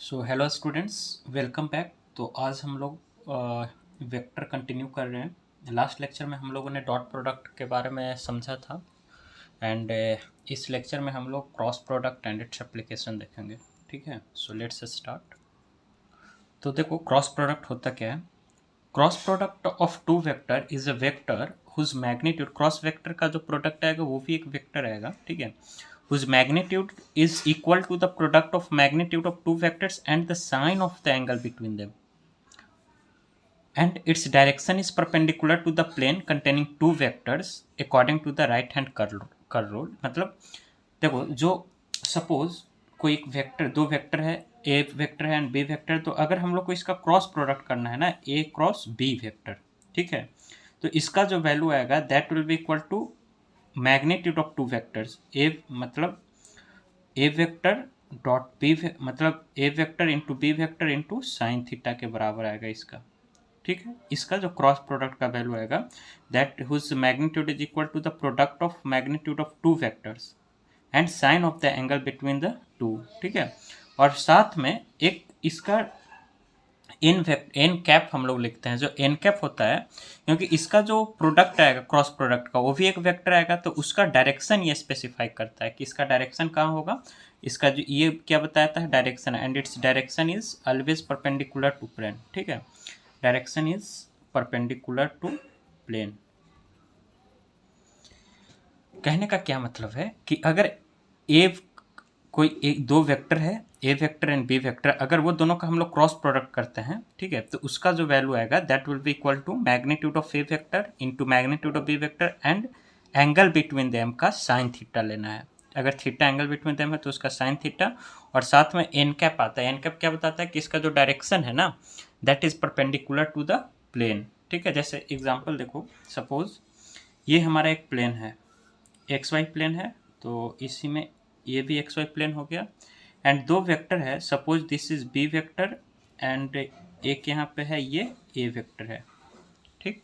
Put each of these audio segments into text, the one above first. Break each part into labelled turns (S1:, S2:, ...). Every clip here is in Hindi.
S1: So hello students, welcome back. तो आज हम लोग वेक्टर कंटिन्यू कर रहे हैं। लास्ट लेक्चर में हम लोगों ने डॉट प्रोडक्ट के बारे में समझा था एंड इस लेक्चर में हम लोग cross product and its application देखेंगे। ठीक है, सो लेट्स स्टार्ट। तो देखो, क्रॉस प्रोडक्ट होता क्या है। Cross product of two vector is a vector whose magnitude, cross vector का जो प्रोडक्ट आएगा वो भी एक वेक्टर आएगा, ठीक है, whose magnitude is equal to the product of magnitude of two vectors and the sine of the angle between them, and its direction is perpendicular to the plane containing two vectors according to the right hand curve rule। मतलब देखो, जो सपोज कोई एक वेक्टर, दो वेक्टर है, ए वेक्टर है एंड बी वेक्टर, तो अगर हम लोग को इसका क्रॉस प्रोडक्ट करना है ना, ए क्रॉस बी वेक्टर, ठीक है, तो इसका जो वैल्यू आएगा that will be equal to magnitude of two vectors. A मतलब ए वेक्टर डॉट बी, मतलब A vector into B vector into sine theta के बराबर आएगा इसका, ठीक है। इसका जो क्रॉस प्रोडक्ट का वैल्यू आएगा that whose magnitude is equal to the product of magnitude of two vectors and sine of the angle between the two, ठीक है। और साथ में एक इसका एन कैप हम लोग लिखते हैं, जो एन कैप होता है, क्योंकि इसका जो प्रोडक्ट आएगा क्रॉस प्रोडक्ट का वो भी एक वेक्टर आएगा, तो उसका डायरेक्शन ये स्पेसिफाई करता है कि इसका डायरेक्शन कहाँ होगा। इसका जो ये क्या बताता है, direction, and it's direction is always perpendicular to plane, ठीक है। Direction is perpendicular to plane. कहने का क्या मतलब है कि अगर ए कोई एक दो वेक्टर है, A vector and B vector, अगर वो दोनों का हम लोग क्रॉस प्रोडक्ट करते हैं, ठीक है, तो उसका जो वैल्यू आएगा that will be equal to magnitude of A vector into magnitude of B vector and angle between them का साइन थीटा लेना है। अगर थीटा एंगल बिटवीन देम है तो उसका साइन थीटा, और साथ में एन कैप आता है। एन कैप क्या बताता है कि इसका जो डायरेक्शन है ना that is perpendicular to the plane, ठीक है। जैसे एग्जाम्पल देखो, सपोज ये हमारा एक प्लेन है, एक्स वाई प्लेन है, तो इसी में ये भी एक्स वाई प्लेन हो गया, एंड दो वेक्टर है, suppose this is B vector and एक यहाँ पे है ये ए वेक्टर है, ठीक।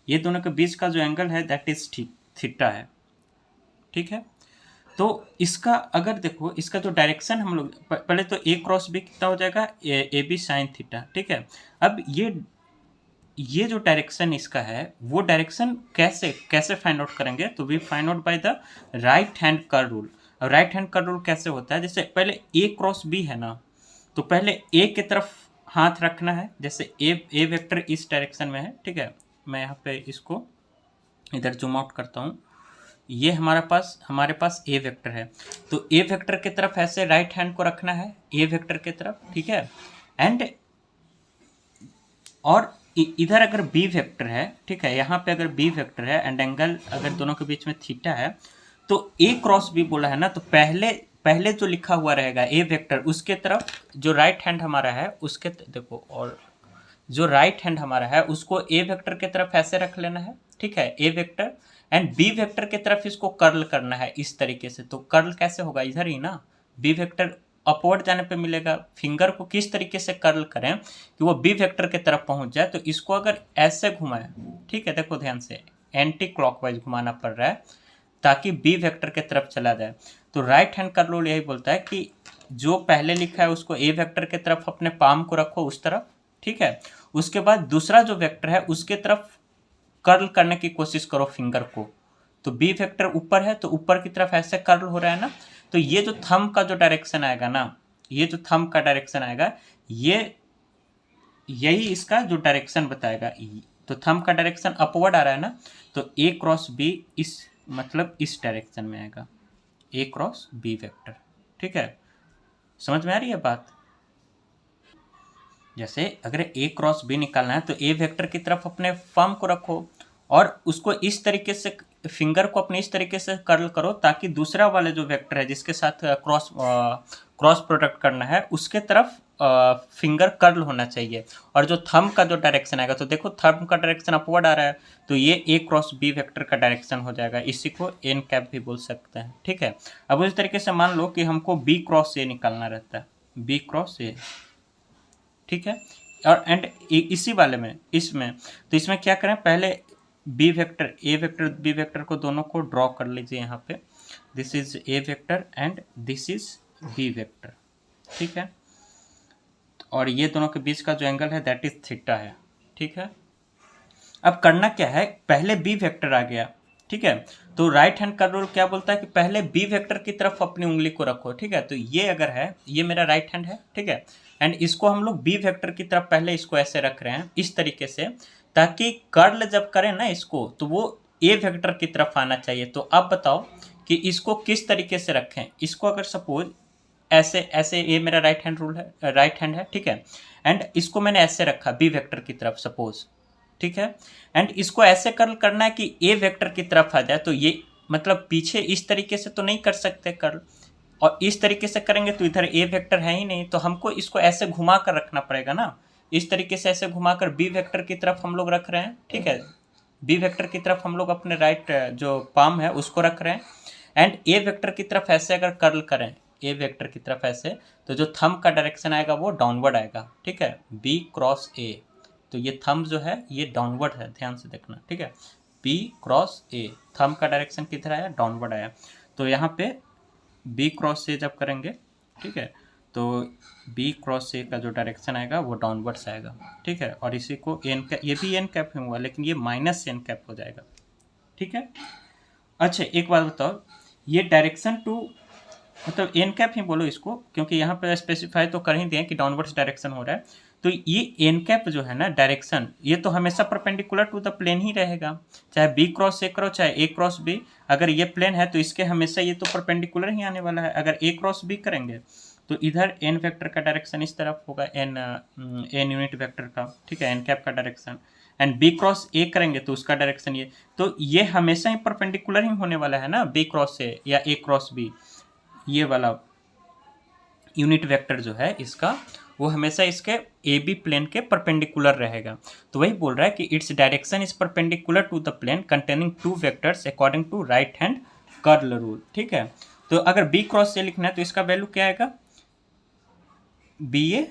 S1: ये दोनों के बीच का जो एंगल है दैट इज थीटा है, ठीक है। तो इसका अगर देखो, इसका जो डायरेक्शन हम लोग पहले तो ए क्रॉस बी कितना हो जाएगा, ए बी साइन थीटा, ठीक है। अब ये जो डायरेक्शन इसका है वो डायरेक्शन कैसे कैसे फाइंड आउट करेंगे, तो we find out by the right hand curve rule. Right hand curve rule कैसे होता है, जैसे पहले ए क्रॉस बी है ना, तो पहले ए की तरफ हाथ रखना है, जैसे ए वेक्टर इस डायरेक्शन में है, ठीक है। मैं यहाँ पे इसको इधर जूम आउट करता हूँ। ये हमारे पास ए वेक्टर है, तो ए वेक्टर की तरफ ऐसे राइट हैंड को रखना है ए वेक्टर की तरफ, ठीक है। एंड और इधर अगर बी वेक्टर है, ठीक है, यहाँ पे अगर बी वेक्टर है एंड एंगल अगर दोनों के बीच में थीटा है, तो ए क्रॉस बी बोला है ना, तो पहले जो लिखा हुआ रहेगा ए वेक्टर उसके तरफ जो राइट हैंड हमारा है उसके देखो, और जो राइट हैंड हमारा है उसको ए वेक्टर की तरफ ऐसे रख लेना है, ठीक है, A vector, and B vector की तरफ इसको कर्ल करना है इस तरीके से। तो कर्ल कैसे होगा, इधर ही ना, बी वेक्टर अपवर्ड जाने पे मिलेगा। फिंगर को किस तरीके से कर्ल करें कि वो बी वेक्टर की तरफ पहुंच जाए, तो इसको अगर ऐसे घुमाएं, ठीक है, देखो ध्यान से, एंटी क्लॉकवाइज घुमाना पड़ रहा है ताकि बी वेक्टर की तरफ चला जाए। तो राइट हैंड कर्ल रूल यही बोलता है कि जो पहले लिखा है उसको ए वेक्टर की तरफ अपने पाम को रखो उस तरफ, ठीक है। उसके बाद दूसरा जो वेक्टर है उसके तरफ कर्ल करने की कोशिश करो फिंगर को, तो बी वेक्टर ऊपर है तो ऊपर की तरफ ऐसे कर्ल हो रहा है ना, तो ये जो थंब का जो डायरेक्शन आएगा ना, ये जो थंब का डायरेक्शन आएगा, ये यही इसका जो डायरेक्शन बताएगा। तो थंब का डायरेक्शन अपवर्ड आ रहा है ना, तो ए क्रॉस बी इस मतलब इस डायरेक्शन में आएगा, ए क्रॉस बी वेक्टर, ठीक है। समझ में आ रही है बात। जैसे अगर ए क्रॉस बी निकालना है तो ए वेक्टर की तरफ अपने फर्म को रखो और उसको इस तरीके से फिंगर को अपने इस तरीके से कर्ल करो ताकि दूसरा वाले जो वेक्टर है जिसके साथ क्रॉस प्रोडक्ट करना है उसके तरफ फिंगर कर्ल होना चाहिए। और जो थंब का जो डायरेक्शन आएगा, तो देखो थंब का डायरेक्शन अपवर्ड आ रहा है, तो ये ए क्रॉस बी वेक्टर का डायरेक्शन हो जाएगा। इसी को एन कैप भी बोल सकते हैं, ठीक है। अब उस तरीके से मान लो कि हमको बी क्रॉस ए निकालना रहता है, बी क्रॉस ए, ठीक है। और एंड इसी वाले में इसमें, तो इसमें क्या करें, पहले B vector A vector B vector को दोनों को ड्रॉ कर लीजिए यहाँ पे। This is A vector and this is B vector, ठीक है। और ये दोनों के बीच का जो एंगल है दैट इज थीटा है। ठीक है, अब करना क्या है, पहले बी वेक्टर आ गया। ठीक है, तो राइट हैंड का रूल क्या बोलता है कि पहले बी वेक्टर की तरफ अपनी उंगली को रखो। ठीक है, तो ये अगर है, ये मेरा राइट हैंड है। ठीक है, एंड इसको हम लोग बी वेक्टर की तरफ पहले इसको ऐसे रख रहे हैं इस तरीके से, ताकि कर्ल जब करें ना इसको तो वो ए वेक्टर की तरफ आना चाहिए। तो अब बताओ कि इसको किस तरीके से रखें। इसको अगर सपोज ऐसे ऐसे, ये मेरा राइट हैंड रूल है, राइट हैंड है। ठीक है, एंड इसको मैंने ऐसे रखा बी वेक्टर की तरफ सपोज। ठीक है, एंड इसको ऐसे कर्ल करना है कि ए वेक्टर की तरफ आ जाए। तो ये मतलब पीछे इस तरीके से तो नहीं कर सकते कर्ल, और इस तरीके से करेंगे तो इधर ए वेक्टर है ही नहीं, तो हमको इसको ऐसे घुमा कर रखना पड़ेगा ना। इस तरीके से ऐसे घुमाकर बी वेक्टर की तरफ हम लोग रख रहे हैं। ठीक है, बी वेक्टर की तरफ हम लोग अपने राइट जो पाम है उसको रख रहे हैं, एंड ए वेक्टर की तरफ ऐसे अगर कर्ल करें ए वेक्टर की तरफ ऐसे, तो जो थंब का डायरेक्शन आएगा वो डाउनवर्ड आएगा। ठीक है, बी क्रॉस ए, तो ये थंब जो है ये डाउनवर्ड है, ध्यान से देखना। ठीक है, बी क्रॉस ए, थंब का डायरेक्शन किधर आया, डाउनवर्ड आया। तो यहाँ पे बी क्रॉस ए जब करेंगे, ठीक है, तो बी क्रॉस ए का जो डायरेक्शन आएगा वो डाउनवर्ड्स आएगा। ठीक है, और इसी को एन कैप, ये भी एन कैप ही हुआ लेकिन ये माइनस एन कैप हो जाएगा। ठीक है, अच्छा एक बात बताओ, ये डायरेक्शन टू मतलब एन कैप ही बोलो इसको, क्योंकि यहाँ पे स्पेसिफाई तो कर ही दें कि डाउनवर्ड्स डायरेक्शन हो रहा है। तो ये एन कैप जो है ना डायरेक्शन, ये तो हमेशा परपेंडिकुलर टू द प्लेन ही रहेगा, चाहे बी क्रॉस ए करो चाहे ए क्रॉस बी। अगर ये प्लेन है तो इसके हमेशा ये तो परपेंडिकुलर ही आने वाला है। अगर ए क्रॉस बी करेंगे तो इधर एन वेक्टर का डायरेक्शन इस तरफ होगा, एन यूनिट वेक्टर का। ठीक है, एन कैप का direction, and B cross A करेंगे तो उसका डायरेक्शन ये, तो ये हमेशा ही परपेंडिकुलर ही होने वाला है ना, बी क्रॉस ए या ए क्रॉस बी। ये वाला यूनिट वेक्टर जो है इसका, वो हमेशा इसके ए बी प्लेन के परपेंडिकुलर रहेगा। तो वही बोल रहा है कि it's direction is perpendicular to the plane containing two vectors according to right hand curl rule. ठीक है, तो अगर बी क्रॉस से लिखना है तो इसका वैल्यू क्या आएगा, बी ए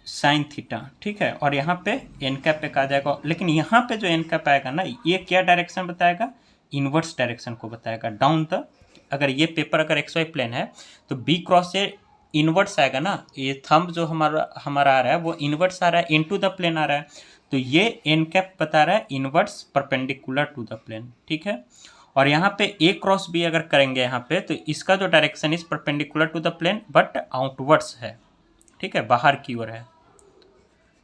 S1: साइन थीटा। ठीक है, और यहाँ पे एन कैप पे आ जाएगा, लेकिन यहाँ पे जो एन कैप आएगा ना, ये क्या डायरेक्शन बताएगा, इनवर्स डायरेक्शन को बताएगा, डाउन द। अगर ये पेपर अगर एक्स वाई प्लेन है तो बी क्रॉस से इनवर्ट्स आएगा ना, ये थंब जो हमारा आ रहा है वो इनवर्ट्स आ रहा है, इनटू द प्लेन आ रहा है। तो ये एन कैप बता रहा है inverts perpendicular to the plane. ठीक है, और यहाँ पे ए क्रॉस बी अगर करेंगे यहाँ पे, तो इसका जो direction is perpendicular to the plane but outwards है। ठीक है, बाहर की ओर है।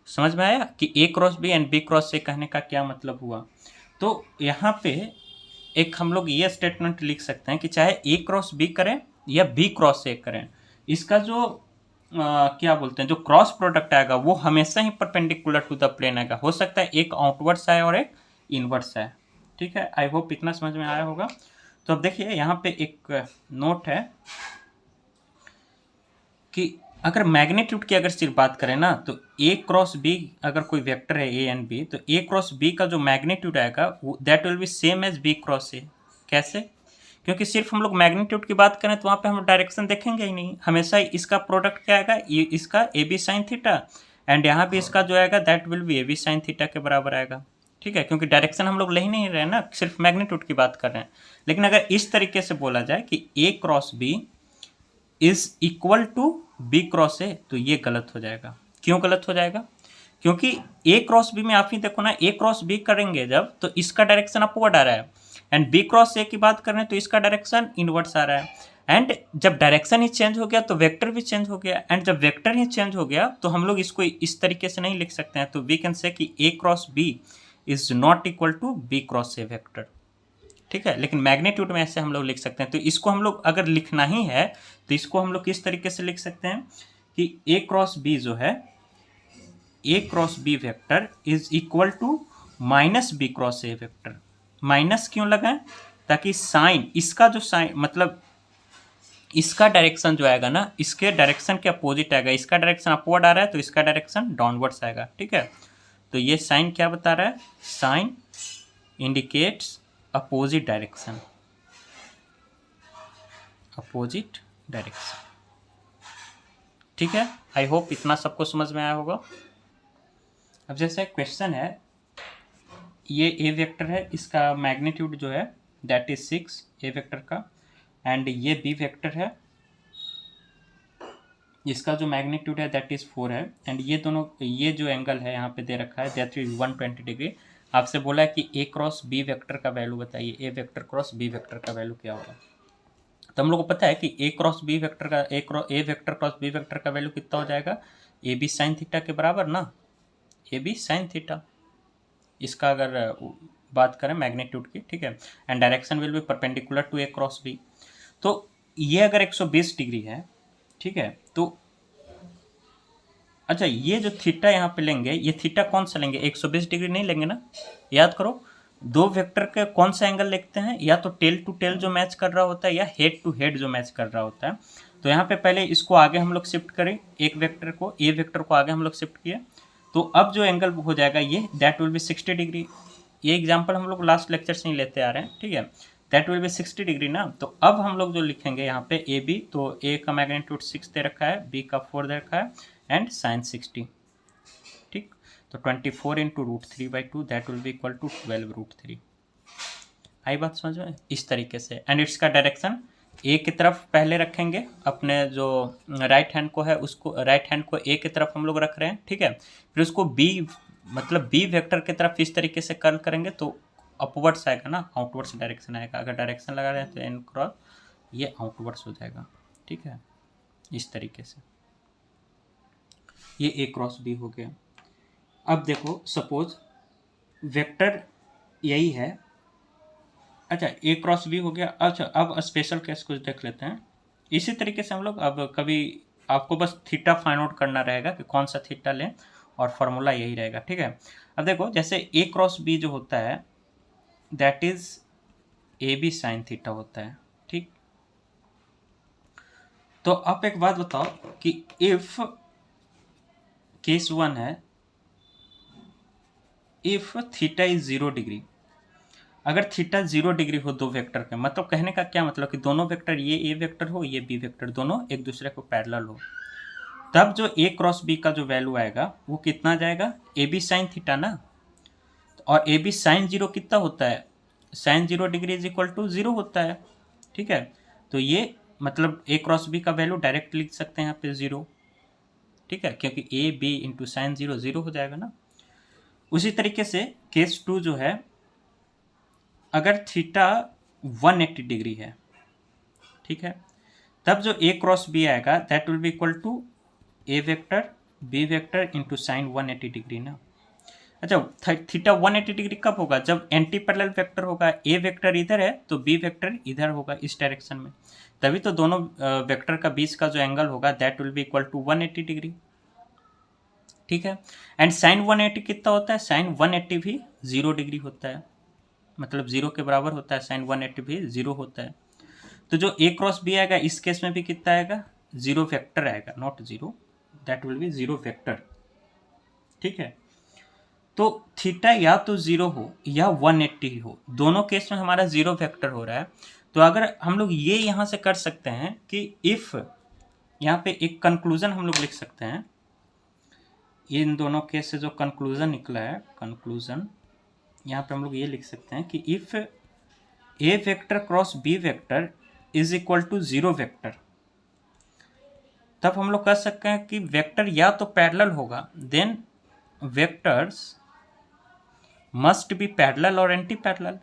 S1: समझ में आया कि A cross B and B cross A कहने का क्या मतलब हुआ। तो यहाँ पे एक हम लोग ये स्टेटमेंट लिख सकते हैं कि चाहे ए क्रॉस बी करें या बी क्रॉस ए करें, इसका जो क्या बोलते हैं, जो क्रॉस प्रोडक्ट आएगा वो हमेशा ही परपेंडिकुलर टू द प्लेन आएगा। हो सकता है एक आउटवर्ड्स आए और एक इनवर्ड्स आए। ठीक है, आई होप इतना समझ में आया होगा। तो अब देखिए यहाँ पे एक नोट है कि अगर मैग्नीट्यूड की अगर सिर्फ बात करें ना, तो ए क्रॉस बी अगर कोई वेक्टर है ए एंड बी, तो ए क्रॉस बी का जो मैग्नीट्यूड आएगा that will be same as B cross A. कैसे, क्योंकि सिर्फ हम लोग मैग्नीट्यूड की बात करें तो वहाँ पे हम डायरेक्शन देखेंगे ही नहीं, हमेशा इसका प्रोडक्ट क्या आएगा, ये इसका A B sine theta, and यहाँ भी इसका जो आएगा that will be A B sine theta के बराबर आएगा। ठीक है, क्योंकि डायरेक्शन हम लोग ले ही नहीं रहे ना, सिर्फ मैग्नीट्यूड की बात कर रहे हैं। लेकिन अगर इस तरीके से बोला जाए कि A cross B is equal to B cross A, तो ये गलत हो जाएगा। क्यों गलत हो जाएगा, क्योंकि ए क्रॉस बी में आप ही देखो ना, ए क्रॉस बी करेंगे जब तो इसका डायरेक्शन अपवर्ड आ रहा है, एंड बी क्रॉस ए की बात करें तो इसका डायरेक्शन इनवर्ट्स आ रहा है। एंड जब डायरेक्शन ही चेंज हो गया तो वेक्टर भी चेंज हो गया, एंड जब वेक्टर ही चेंज हो गया तो हम लोग इसको इस तरीके से नहीं लिख सकते हैं। तो वी कैन से कि A cross B is not equal to B cross A vector. ठीक है, लेकिन मैग्नीट्यूड में ऐसे हम लोग लिख सकते हैं। तो इसको हम लोग अगर लिखना ही है तो इसको हम लोग किस तरीके से लिख सकते हैं कि ए क्रॉस बी जो है, A cross B vector is equal to minus B cross A vector. Minus क्यों लगाएं, ताकि साइन, इसका जो साइन मतलब इसका डायरेक्शन जो आएगा ना, इसके डायरेक्शन के अपोजिट आएगा। इसका डायरेक्शन अपवर्ड आ रहा है तो इसका डायरेक्शन डाउनवर्ड्स आएगा। ठीक है, तो ये साइन क्या बता रहा है, sine indicates opposite direction, opposite direction. ठीक है, आई होप इतना सबको समझ में आया होगा। अब जैसे क्वेश्चन है, ये ए वेक्टर है, इसका मैग्नीट्यूड जो है दैट इज 6 ए वेक्टर का, एंड ये बी वेक्टर है, इसका जो मैग्नीट्यूड है दैट इज़ 4 है, एंड ये दोनों, ये जो एंगल है यहाँ पे दे रखा है दैट इज 120 डिग्री। आपसे बोला है कि ए क्रॉस बी वेक्टर का वैल्यू बताइए, ए वेक्टर क्रॉस बी वेक्टर का वैल्यू क्या होगा। तो हम लोग को पता है कि ए क्रॉस बी वेक्टर का ए वेक्टर क्रॉस बी वेक्टर का वैल्यू कितना हो जाएगा, ए बी साइन थीटा के बराबर ना, ए बी साइन थीटा, इसका अगर बात करें मैग्नीट्यूड की, ठीक है। And direction will be perpendicular to A cross B. तो ये अगर 120 डिग्री है, ठीक है, तो अच्छा ये जो थीटा यहाँ पे लेंगे, ये थीटा कौन सा लेंगे, 120 डिग्री नहीं लेंगे ना। याद करो, दो वेक्टर के कौन सा एंगल लिखते हैं, या तो टेल टू टेल जो मैच कर रहा होता है या हेड टू हेड जो मैच कर रहा होता है। तो यहाँ पे पहले इसको आगे हम लोग शिफ्ट करें, एक वेक्टर को, ए वेक्टर को आगे हम लोग शिफ्ट किए, तो अब जो एंगल हो जाएगा ये दैट विल बी 60 डिग्री। ये एग्जाम्पल हम लोग लास्ट लेक्चर से ही लेते आ रहे हैं, ठीक है। दैट विल बी 60 डिग्री ना। तो अब हम लोग जो लिखेंगे यहाँ पे ए बी, तो ए का मैग्नीट्यूड 6 दे रखा है, बी का 4 दे रखा है, एंड साइन 60, ठीक। तो 24 into √3/2 that will be equal to 12√3। आई बात समझ में, इस तरीके से। एंड इसका डायरेक्शन ए की तरफ पहले रखेंगे, अपने जो राइट हैंड को है उसको, राइट हैंड को ए की तरफ हम लोग रख रहे हैं, ठीक है। फिर उसको बी, मतलब बी वेक्टर की तरफ इस तरीके से कर्ल करेंगे तो अपवर्ड्स आएगा ना, आउटवर्ड्स डायरेक्शन आएगा। अगर डायरेक्शन लगा रहे हैं तो एन क्रॉस ये आउटवर्ड्स हो जाएगा, ठीक है, इस तरीके से। ये ए क्रॉस बी हो गया। अब देखो सपोज वेक्टर यही है, अच्छा ए क्रॉस बी हो गया। अच्छा अब स्पेशल केस कुछ देख लेते हैं। इसी तरीके से हम लोग अब कभी आपको बस थीटा फाइंड आउट करना रहेगा कि कौन सा थीटा लें, और फॉर्मूला यही रहेगा, ठीक है। अब देखो जैसे ए क्रॉस बी जो होता है that is A B sine theta होता है, ठीक। तो आप एक बात बताओ कि इफ केस 1 है, इफ थीटा इज 0 डिग्री, अगर थीटा 0 डिग्री हो दो वेक्टर के, मतलब कहने का क्या मतलब कि दोनों वेक्टर, ये ए वेक्टर हो ये बी वेक्टर, दोनों एक दूसरे को पैरेलल हो, तब जो ए क्रॉस बी का जो वैल्यू आएगा वो कितना जाएगा, ए बी साइन थीटा ना। और ए बी साइन 0 कितना होता है, sine 0 degree is equal to 0 होता है, ठीक है। तो ये मतलब ए क्रॉस बी का वैल्यू डायरेक्ट लिख सकते हैं यहाँ पे 0, ठीक है, क्योंकि ए बी इंटू साइन 0 0 हो जाएगा ना। उसी तरीके से केस 2 जो है, अगर थीटा 180 डिग्री है, ठीक है, तब जो ए क्रॉस बी आएगा that will be equal to A vector B vector into sine 180 degree ना। अच्छा थीटा 180 डिग्री कब होगा, जब एंटी पैरेलल वेक्टर होगा, ए वेक्टर इधर है तो बी वेक्टर इधर होगा इस डायरेक्शन में, तभी तो दोनों वेक्टर का बीच का जो एंगल होगा that will be equal to 180 degree, ठीक है। एंड साइन 180 कितना होता है, साइन 180 भी 0 डिग्री होता है, मतलब 0 के बराबर होता है, साइन 180 भी 0 होता है। तो जो ए क्रॉस बी आएगा इस केस में भी कितना आएगा, 0 वेक्टर आएगा, not 0, that will B 0 vector, ठीक है। तो थीटा या तो 0 हो या 180 हो, दोनों केस में हमारा 0 वेक्टर हो रहा है। तो अगर हम लोग ये यहाँ से कर सकते हैं कि इफ, यहाँ पे एक कंक्लूजन हम लोग लिख सकते हैं, इन दोनों केस से जो कंक्लूजन निकला है, कंक्लूजन यहाँ पे हम लोग ये लिख सकते हैं कि if A vector cross B vector is equal to 0 vector, तब हम लोग कह सकते हैं कि वेक्टर या तो पैरेलल होगा, then vectors must be parallel और एंटी पैरेलल,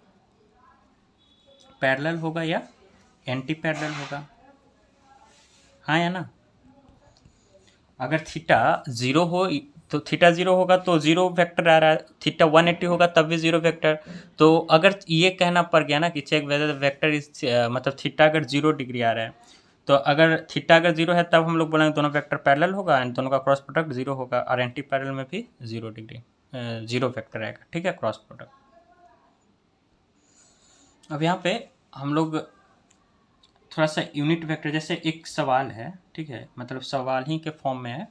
S1: पैरेलल होगा या एंटी पैरेलल होगा, हाँ या ना। अगर थीटा 0 हो तो थीटा 0 होगा तो 0 वेक्टर आ रहा है, थीटा 180 होगा तब भी 0 वेक्टर। तो अगर ये कहना पड़ गया ना कि चेक वेदर वेक्टर इज, मतलब थीटा अगर 0 डिग्री आ रहा है, तो अगर थीटा अगर 0 है तब हम लोग बोलेंगे दोनों वेक्टर पैरेलल होगा एंड दोनों का क्रॉस प्रोडक्ट 0 होगा, और एंटी पैरेलल में भी 0 डिग्री 0 वेक्टर आएगा, ठीक है, क्रॉस प्रोडक्ट। अब यहाँ पे हम लोग थोड़ा सा यूनिट वेक्टर, जैसे एक सवाल है, ठीक है, मतलब सवाल ही के फॉर्म में है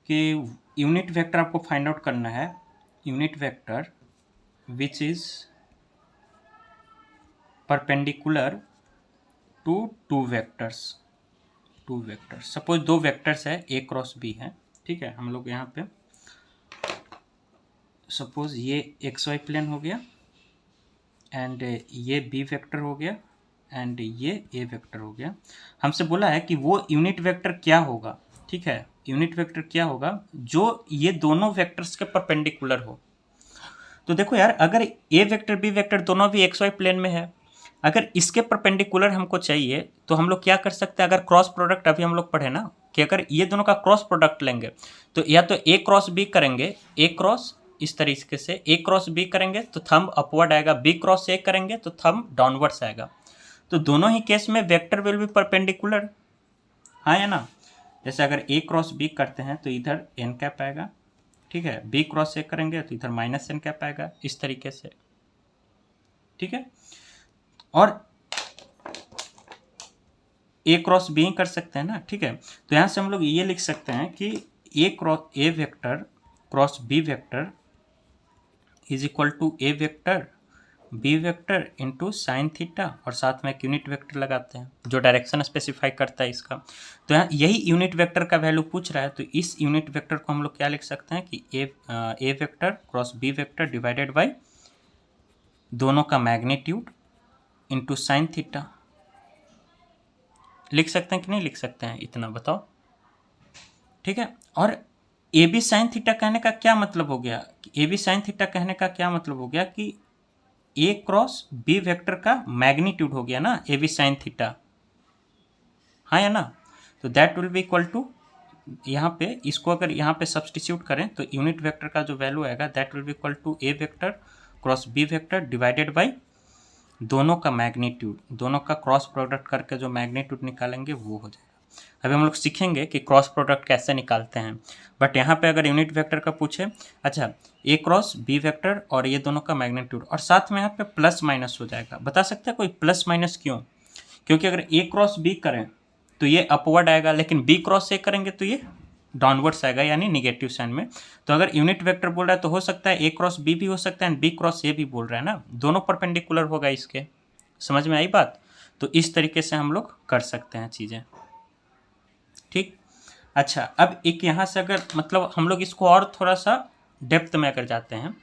S1: कि यूनिट वेक्टर आपको फाइंड आउट करना है, unit vector which is perpendicular to two vectors, suppose दो वेक्टर्स है ए क्रॉस बी है, ठीक है। हम लोग यहाँ पे सपोज ये एक्स वाई प्लेन हो गया एंड ये बी वेक्टर हो गया एंड ये ए वेक्टर हो गया। हमसे बोला है कि वो यूनिट वेक्टर क्या होगा, ठीक है, यूनिट वेक्टर क्या होगा, जो ये दोनों वेक्टर्स के परपेंडिकुलर हो। तो देखो यार, अगर ए वेक्टर बी वेक्टर दोनों भी एक्स वाई प्लेन में है, अगर इसके परपेंडिकुलर हमको चाहिए तो हम लोग क्या कर सकते हैं, अगर क्रॉस प्रोडक्ट अभी हम लोग पढ़े ना कि अगर ये दोनों का क्रॉस प्रोडक्ट लेंगे तो या तो ए क्रॉस बी करेंगे, ए क्रॉस इस तरीके से ए क्रॉस बी करेंगे तो थंब अपवर्ड आएगा, बी क्रॉस ए करेंगे तो थंब डाउनवर्ड्स आएगा। तो दोनों ही केस में वेक्टर विल बी परपेंडिकुलर, हाँ या ना। जैसे अगर ए क्रॉस बी करते हैं तो इधर एन कैप आएगा, ठीक है, बी क्रॉस ए करेंगे तो इधर माइनस एन कैप आएगा, इस तरीके से, ठीक है। और ए क्रॉस बी कर सकते हैं ना, ठीक है। तो यहां से हम लोग ये लिख सकते हैं कि A vector cross B vector is equal to A vector B vector into sine theta, और साथ में एक यूनिट वेक्टर लगाते हैं जो डायरेक्शन स्पेसिफाई करता है इसका। तो यहाँ यही यूनिट वेक्टर का वैल्यू पूछ रहा है, तो इस यूनिट वेक्टर को हम लोग क्या लिख सकते हैं कि A vector cross B vector divided by दोनों का मैग्नीट्यूड इंटू साइन थीटा। लिख सकते हैं कि नहीं लिख सकते हैं, इतना बताओ, ठीक है। और ए बी साइन थीटा कहने का क्या मतलब हो गया, ए बी साइन थीटा कहने का क्या मतलब हो गया कि ए क्रॉस बी वेक्टर का मैग्नीट्यूड हो गया ना ए बी साइन थीटा, हाँ या ना। तो that will be equal to, यहाँ पे इसको अगर यहाँ पे सब्सटीट्यूट करें तो यूनिट वेक्टर का जो वैल्यू आएगा that will be equal to A vector cross B vector divided by दोनों का मैग्नीट्यूड, दोनों का क्रॉस प्रोडक्ट करके जो मैग्नीट्यूड निकालेंगे वो हो जाएगा। अभी हम लोग सीखेंगे कि क्रॉस प्रोडक्ट कैसे निकालते हैं, बट यहाँ पे अगर यूनिट वेक्टर का पूछे, अच्छा ए क्रॉस बी वेक्टर और ये दोनों का मैग्नीट्यूड, और साथ में यहाँ पे प्लस माइनस हो जाएगा। बता सकते हैं कोई प्लस माइनस क्यों? क्योंकि अगर ए क्रॉस बी करें तो ये अपवर्ड आएगा, लेकिन बी क्रॉस ए करेंगे तो ये डाउनवर्ड्स आएगा, यानी निगेटिव साइन में। तो अगर यूनिट वेक्टर बोल रहा है तो हो सकता है ए क्रॉस बी भी हो सकता है एंड बी क्रॉस ए भी बोल रहा है ना, दोनों परपेंडिकुलर होगा इसके। समझ में आई बात? तो इस तरीके से हम लोग कर सकते हैं चीज़ें, ठीक। अच्छा, अब एक यहाँ से अगर मतलब हम लोग इसको और थोड़ा सा डेप्थ में अगर जाते हैं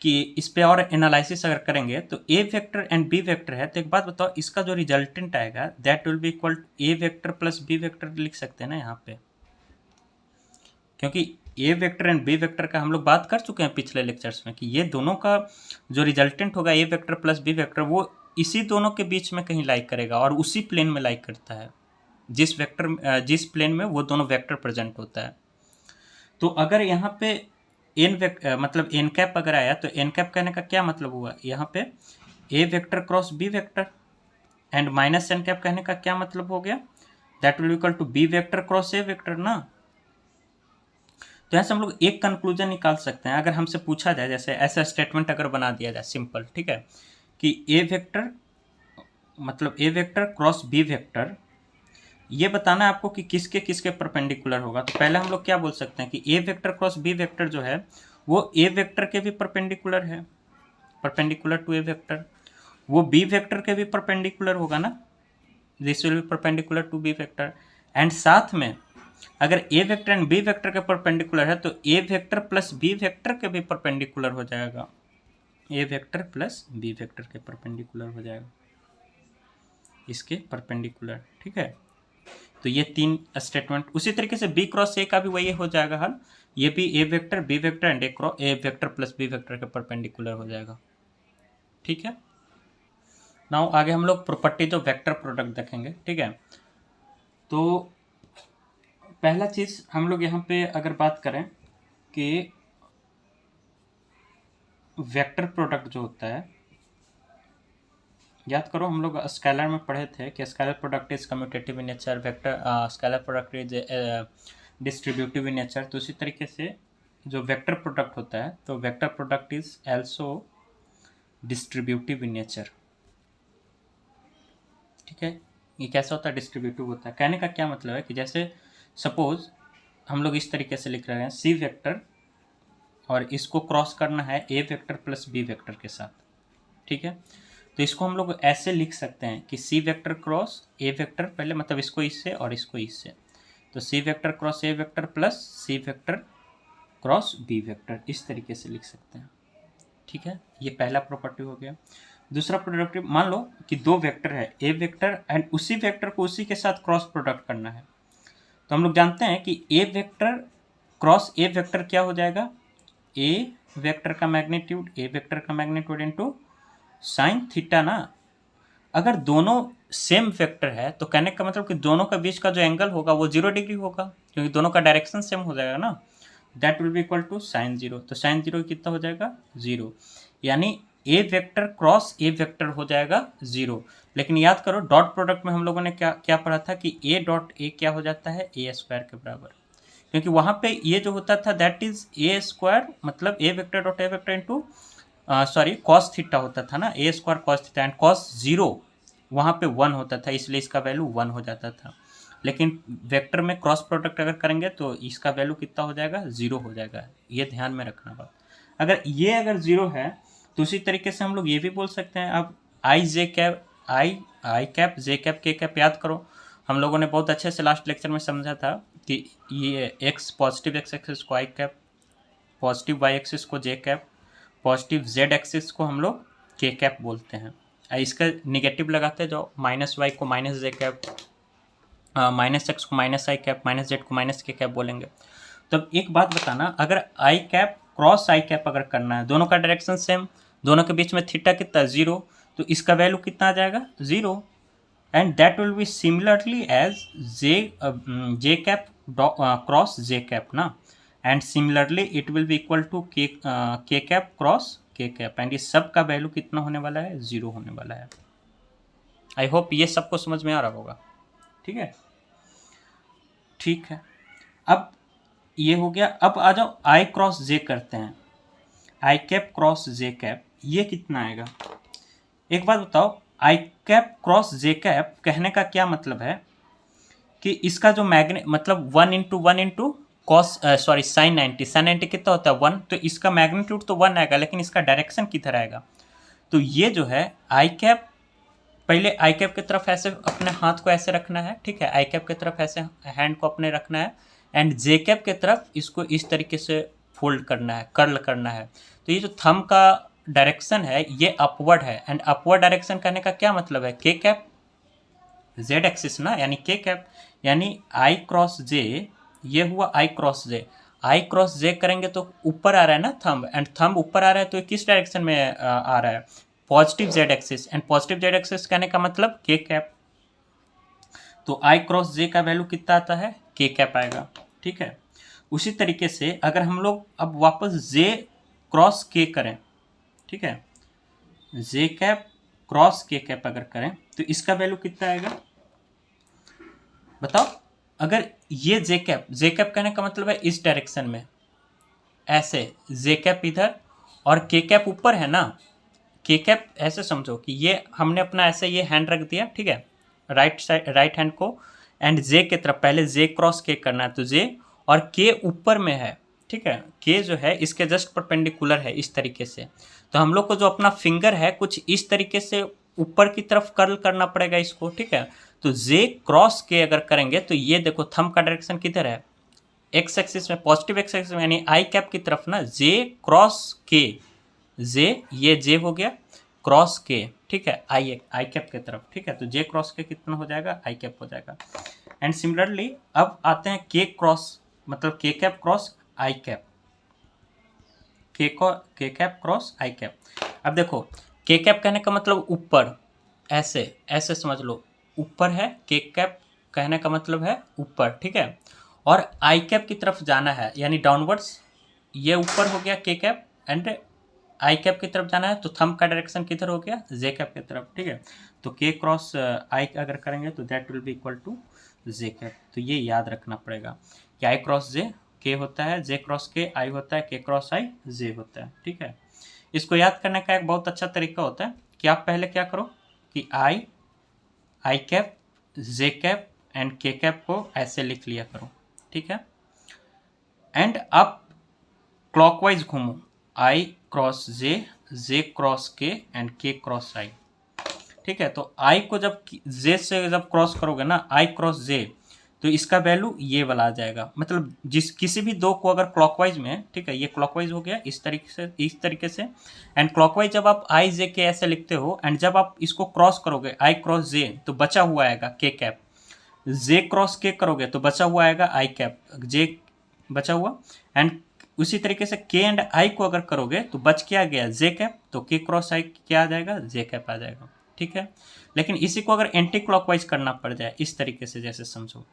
S1: कि इस पे और एनालिसिस अगर करेंगे, तो A vector and B vector है, तो एक बात बताओ, इसका जो रिजल्टेंट आएगा that will be equal to A vector plus B vector लिख सकते हैं ना यहाँ पे, क्योंकि A vector and B vector का हम लोग बात कर चुके हैं पिछले लेक्चर्स में कि ये दोनों का जो रिजल्टेंट होगा ए वेक्टर प्लस बी वेक्टर, वो इसी दोनों के बीच में कहीं लाइक करेगा और उसी प्लेन में लाइक करता है, जिस प्लेन में वो दोनों वेक्टर प्रेजेंट होता है। तो अगर यहाँ पे मतलब एन कैप अगर आया तो एन कैप कहने का क्या मतलब हुआ, यहाँ पे A vector cross B vector, and minus N cap कहने का क्या मतलब हो गया, that will equal to B vector cross A vector ना। तो यहाँ से हम लोग एक कंक्लूजन निकाल सकते हैं, अगर हमसे पूछा जाए, जैसे ऐसा स्टेटमेंट अगर बना दिया जाए सिंपल, ठीक है, कि ए वेक्टर मतलब A vector cross B vector, ये बताना है आपको कि किसके किसके परपेंडिकुलर होगा। तो पहले हम लोग क्या बोल सकते हैं कि A vector cross B vector जो है वो ए वेक्टर के भी परपेंडिकुलर है, परपेंडिकुलर टू ए वेक्टर, वो बी वेक्टर के भी परपेंडिकुलर होगा ना, this will be perpendicular to B vector, and साथ में अगर A vector and B vector के परपेंडिकुलर है तो A vector plus B vector के भी परपेंडिकुलर हो जाएगा, A vector plus B vector के परपेंडिकुलर हो जाएगा, इसके परपेंडिकुलर, ठीक है। तो ये तीन स्टेटमेंट, उसी तरीके से बी क्रॉस ए का भी वही हो जाएगा हल, ये भी A vector B vector and A vector plus B vector के परपेंडिकुलर हो जाएगा, ठीक है। नाउ आगे हम लोग प्रॉपर्टीज ऑफ वेक्टर प्रोडक्ट देखेंगे, ठीक है। तो पहला चीज हम लोग यहाँ पे अगर बात करें कि वेक्टर प्रोडक्ट जो होता है, याद करो हम लोग स्केलर में पढ़े थे कि scalar product is commutative in nature, vector scalar product is distributive in nature. तो उसी तरीके से जो वेक्टर प्रोडक्ट होता है, तो vector product is also distributive in nature, ठीक है। ये कैसा होता है, डिस्ट्रीब्यूटिव होता है। कहने का क्या मतलब है कि जैसे सपोज हम लोग इस तरीके से लिख रहे हैं सी वेक्टर और इसको क्रॉस करना है A vector plus B vector के साथ, ठीक है। तो इसको हम लोग ऐसे लिख सकते हैं कि C vector cross A vector, पहले मतलब इसको इससे और इसको इससे, तो C vector cross A vector plus C vector cross B vector, इस तरीके से लिख सकते हैं, ठीक है। ये पहला प्रॉपर्टी हो गया। दूसरा प्रॉपर्टी, मान लो कि दो वेक्टर है ए वेक्टर एंड उसी वेक्टर को उसी के साथ क्रॉस प्रोडक्ट करना है, तो हम लोग जानते हैं कि A vector cross A vector क्या हो जाएगा, ए वेक्टर का मैग्नीट्यूड इनटू साइन थीटा ना। अगर दोनों सेम वेक्टर है तो कहने का मतलब कि दोनों का बीच का जो एंगल होगा वो 0 डिग्री होगा, क्योंकि दोनों का डायरेक्शन सेम हो जाएगा ना। That will be equal to sine 0। तो साइन 0 कितना हो जाएगा, 0। यानी A vector cross A vector हो जाएगा 0। लेकिन याद करो डॉट प्रोडक्ट में हम लोगों ने क्या क्या पढ़ा था कि ए डॉट ए क्या हो जाता है, ए स्क्वायर के बराबर, क्योंकि वहाँ पे ये जो होता था दैट इज ए स्क्वायर, मतलब A vector dot A vector into cos theta होता था ना, A square cos theta, and cos 0 वहाँ पे 1 होता था, इसलिए इसका वैल्यू 1 हो जाता था। लेकिन वेक्टर में क्रॉस प्रोडक्ट अगर करेंगे तो इसका वैल्यू कितना हो जाएगा, 0 हो जाएगा। ये ध्यान में रखना बात। अगर 0 है तो उसी तरीके से हम लोग ये भी बोल सकते हैं। अब आई cap J cap K cap याद करो, हम लोगों ने बहुत अच्छे से लास्ट लेक्चर में समझा था कि ये एक्स पॉजिटिव एक्स एक्सिस को आई कैप, पॉजिटिव वाई एक्सिस को जे कैप, पॉजिटिव जेड एक्सिस को हम लोग के कैप बोलते हैं। इसका निगेटिव लगाते हैं, जो माइनस वाई को minus J cap, minus x को minus I cap, minus Z को माइनस के कैप बोलेंगे। तो अब एक बात बताना, अगर आई कैप क्रॉस आई कैप अगर करना है, दोनों का डायरेक्शन सेम, दोनों के बीच में थीटा कितना 0, तो इसका वैल्यू कितना आ जाएगा 0। And that will be similarly as J cap cross J cap ना, and similarly it will be equal to K cap cross K cap, and इस सब का वैल्यू कितना होने वाला है, 0 होने वाला है। आई होप ये सबको समझ में आ रहा होगा। ठीक है, ठीक है। अब ये हो गया। अब आ जाओ आई क्रॉस जे करते हैं, आई कैप क्रॉस जे कैप, ये कितना आएगा। एक बात बताओ, आई कैप क्रॉस जे कैप कहने का क्या मतलब है कि इसका जो मतलब 1 इंटू कॉस साइन 90 कितना होता है 1, तो इसका मैग्नीट्यूड तो 1 आएगा, लेकिन इसका डायरेक्शन किधर आएगा। तो ये जो है आई कैप, पहले आई कैप की तरफ ऐसे अपने हाथ को ऐसे रखना है, ठीक है, आई कैप की तरफ ऐसे हैंड को अपने रखना है, एंड जे कैप की तरफ इसको इस तरीके से फोल्ड करना है, कर्ल करना है। तो ये जो थंब का डायरेक्शन है ये अपवर्ड है, एंड अपवर्ड डायरेक्शन करने का क्या मतलब है, के कैप जेड एक्सिस ना, यानी के कैप, यानी आई क्रॉस जे, ये हुआ आई क्रॉस जे। आई क्रॉस जे करेंगे तो ऊपर आ रहा है ना थंब, एंड थंब ऊपर आ रहा है तो ये किस डायरेक्शन में आ रहा है, positive Z axis, and positive Z axis कहने का मतलब के कैप। तो आई क्रॉस जे का वैल्यू कितना आता है, के कैप आएगा। ठीक है, उसी तरीके से अगर हम लोग अब वापस जे क्रॉस के करें, ठीक है, जे कैप क्रॉस के कैप अगर करें तो इसका वैल्यू कितना आएगा बताओ। अगर ये जे कैप कहने का मतलब है इस डायरेक्शन में, ऐसे जे कैप इधर और के कैप ऊपर है ना, के कैप ऐसे समझो कि ये हमने अपना ऐसे ये हैंड रख दिया, ठीक है, राइट हैंड को, एंड जे के तरफ पहले जे क्रॉस के करना है, तो जे और के ऊपर में है, ठीक है, के जो है इसके जस्ट परपेंडिकुलर है इस तरीके से। तो हम लोग को जो अपना फिंगर है कुछ इस तरीके से ऊपर की तरफ कर्ल करना पड़ेगा इसको, ठीक है। तो जे क्रॉस के अगर करेंगे तो ये देखो थंब का डायरेक्शन किधर है, एक्स एक्सिस में, पॉजिटिव एक्स एक्सिस में, यानी आई कैप की तरफ ना, जे क्रॉस के, जे ये जे हो गया क्रॉस के, ठीक है, आई कैप की तरफ, ठीक है। तो जे क्रॉस के कितना हो जाएगा, आई कैप हो जाएगा। एंड सिमिलरली अब आते हैं के क्रॉस, मतलब के कैप क्रॉस आई कैप, के कैप क्रॉस आई कैप। अब देखो के कैप कहने का मतलब ऊपर, ऐसे ऐसे समझ लो, ऊपर है, के कैप कहने का मतलब है ऊपर, ठीक है, और आई कैप की तरफ जाना है यानी डाउनवर्ड्स, ये ऊपर हो गया के कैप, एंड आई कैप की तरफ जाना है तो थंब का डायरेक्शन किधर हो गया, जे कैप की तरफ, ठीक है। तो के क्रॉस आई अगर करेंगे तो that will be equal to J cap. तो ये याद रखना पड़ेगा कि आई क्रॉस जे के होता है, जे क्रॉस के आई होता है, के क्रॉस आई जे होता है, ठीक है। इसको याद करने का एक बहुत अच्छा तरीका होता है कि आप पहले क्या करो कि आई कैप, जे कैप एंड के कैप को ऐसे लिख लिया करो, ठीक है, एंड आप क्लॉकवाइज घूमो, आई क्रॉस जे क्रॉस के एंड के क्रॉस आई, ठीक है। तो आई को जब जे से जब क्रॉस करोगे ना, आई क्रॉस जे, तो इसका वैल्यू ये वाला आ जाएगा, मतलब किसी भी दो को अगर क्लॉकवाइज में, ठीक है, ये क्लॉकवाइज हो गया इस तरीके से, एंड क्लॉकवाइज जब आप आई जे के ऐसे लिखते हो, एंड जब आप इसको क्रॉस करोगे आई क्रॉस जे, तो बचा हुआ आएगा के कैप। जे क्रॉस के करोगे तो बचा हुआ आएगा आई कैप, जे बचा हुआ, एंड उसी तरीके से के एंड आई को अगर करोगे तो बच क्या गया, जे कैप, तो के क्रॉस आई क्या आ जाएगा, जे कैप आ जाएगा। ठीक है, लेकिन इसी को अगर एंटी क्लॉकवाइज करना पड़ जाए इस तरीके से, जैसे समझो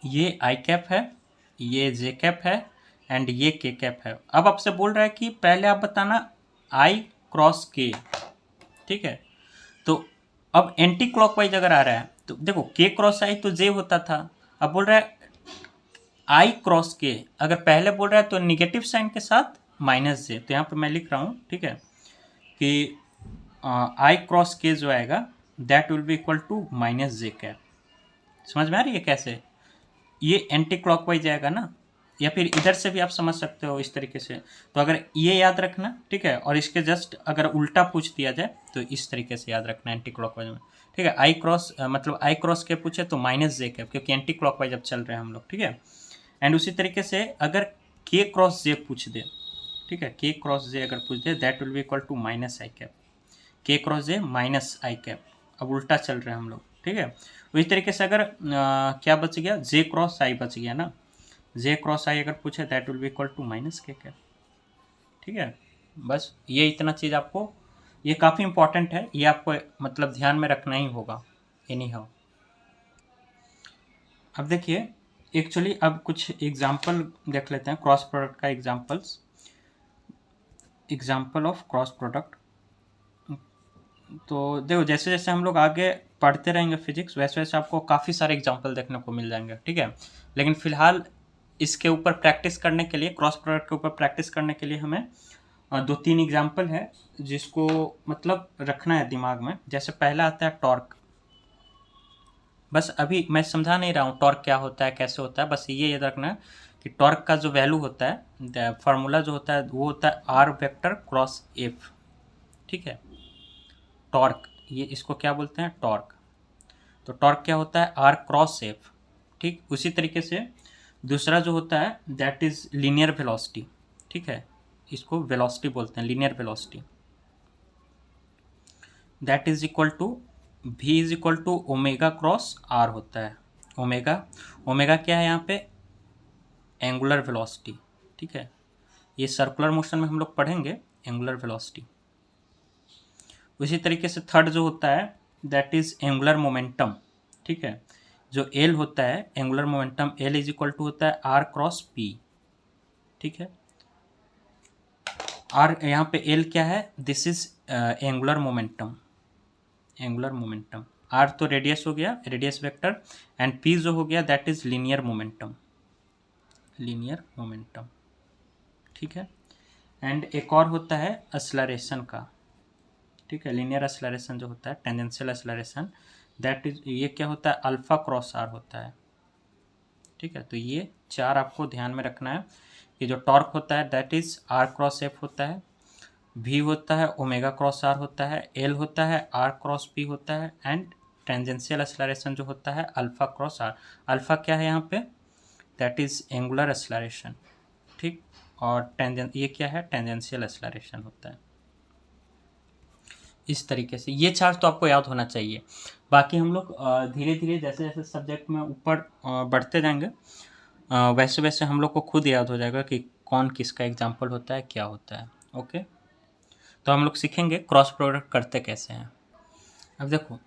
S1: ये आई कैप है, ये जे कैप है, एंड ये के कैप है। अब आपसे बोल रहा है कि पहले आप बताना आई क्रॉस के। ठीक है, तो अब एंटी क्लॉकवाइज अगर आ रहा है तो देखो के क्रॉस आई तो जे होता था, अब बोल रहा है आई क्रॉस के, अगर पहले बोल रहा है तो निगेटिव साइन के साथ माइनस जे, तो यहाँ पे मैं लिख रहा हूँ, ठीक है, कि आई क्रॉस के जो आएगा that will be equal to minus J cap. समझ में आ रही है कैसे, ये एंटी क्लॉकवाइज आएगा ना, या फिर इधर से भी आप समझ सकते हो इस तरीके से। तो अगर ये याद रखना, ठीक है, और इसके जस्ट अगर उल्टा पूछ दिया जाए तो इस तरीके से याद रखना एंटी क्लॉकवाइज में। ठीक है, आई क्रॉस मतलब आई क्रॉस के पूछे तो माइनस जे कैप, क्योंकि एंटी क्लॉकवाइज अब चल रहे हैं हम लोग। ठीक है, एंड उसी तरीके से अगर के क्रॉस जे पूछ दे, ठीक है, के क्रॉस जे अगर पूछ दे that will be equal to minus I cap, K cross J minus I cap, अब उल्टा चल रहे हैं हम लोग। ठीक है, उसी तरीके से अगर क्या बच गया, जे क्रॉस आई बच गया ना, जे क्रॉस आई अगर पूछे that will be equal to minus K cap. ठीक है, बस ये इतना चीज़ आपको, ये काफ़ी इंपॉर्टेंट है, ये आपको मतलब ध्यान में रखना ही होगा एनी हाउ। अब देखिए एक्चुअली अब कुछ एग्जाम्पल देख लेते हैं क्रॉस प्रोडक्ट का, एग्जाम्पल ऑफ क्रॉस प्रोडक्ट। तो देखो जैसे जैसे हम लोग आगे पढ़ते रहेंगे फिजिक्स, वैसे वैसे आपको काफ़ी सारे एग्जाम्पल देखने को मिल जाएंगे। ठीक है, लेकिन फिलहाल इसके ऊपर प्रैक्टिस करने के लिए, क्रॉस प्रोडक्ट के ऊपर प्रैक्टिस करने के लिए हमें 2-3 एग्जाम्पल है जिसको मतलब रखना है दिमाग में। जैसे पहला आता है टॉर्क, बस अभी मैं समझा नहीं रहा हूँ टॉर्क क्या होता है कैसे होता है, बस ये याद रखना है कि टॉर्क का जो वैल्यू होता है, फार्मूला जो होता है वो होता है आर वेक्टर क्रॉस एफ। ठीक है, टॉर्क, ये इसको क्या बोलते हैं, टॉर्क। तो टॉर्क क्या होता है, आर क्रॉस एफ। ठीक, उसी तरीके से दूसरा जो होता है दैट इज लीनियर वेलोसिटी। ठीक है, इसको वेलोसिटी बोलते हैं, linear velocity, that is equal to v is equal to omega cross R होता है। ओमेगा, ओमेगा क्या है यहाँ पे, एंगुलर वेलोसिटी। ठीक है, ये सर्कुलर मोशन में हम लोग पढ़ेंगे एंगुलर वेलोसिटी। उसी तरीके से थर्ड जो होता है दैट इज एंगुलर मोमेंटम। ठीक है, जो एल होता है angular momentum, L is equal to होता है आर क्रॉस पी। ठीक है, आर यहाँ पे एल क्या है, this is angular momentum, angular momentum. R तो रेडियस हो गया, रेडियस वेक्टर, एंड पी जो हो गया that is linear momentum, linear momentum. ठीक है, एंड एक और होता है एक्सेलरेशन का। ठीक है, लीनियर एक्सेलरेशन जो होता है, टेंजेंशियल एक्सेलरेशन, दैट इज, ये क्या होता है, अल्फा क्रॉस आर होता है। ठीक है, तो ये चार आपको ध्यान में रखना है कि जो टॉर्क होता है that is R cross F होता है, v होता है ओमेगा क्रॉस आर होता है, l होता है आर क्रॉस p होता है, एंड टेंजेंशियल एक्सेलरेशन जो होता है अल्फा क्रॉस आर। अल्फा क्या है यहाँ पे, दैट इज एंगुलर एक्सेलरेशन। ठीक, और ये क्या है, टेंजेंशियल एक्सेलरेशन होता है। इस तरीके से ये चार्ट तो आपको याद होना चाहिए। बाकी हम लोग धीरे धीरे जैसे जैसे सब्जेक्ट में ऊपर बढ़ते जाएंगे वैसे वैसे हम लोग को खुद याद हो जाएगा कि कौन किसका एग्जाम्पल होता है, क्या होता है। ओके, तो हम लोग सीखेंगे क्रॉस प्रोडक्ट करते कैसे हैं। अब देखो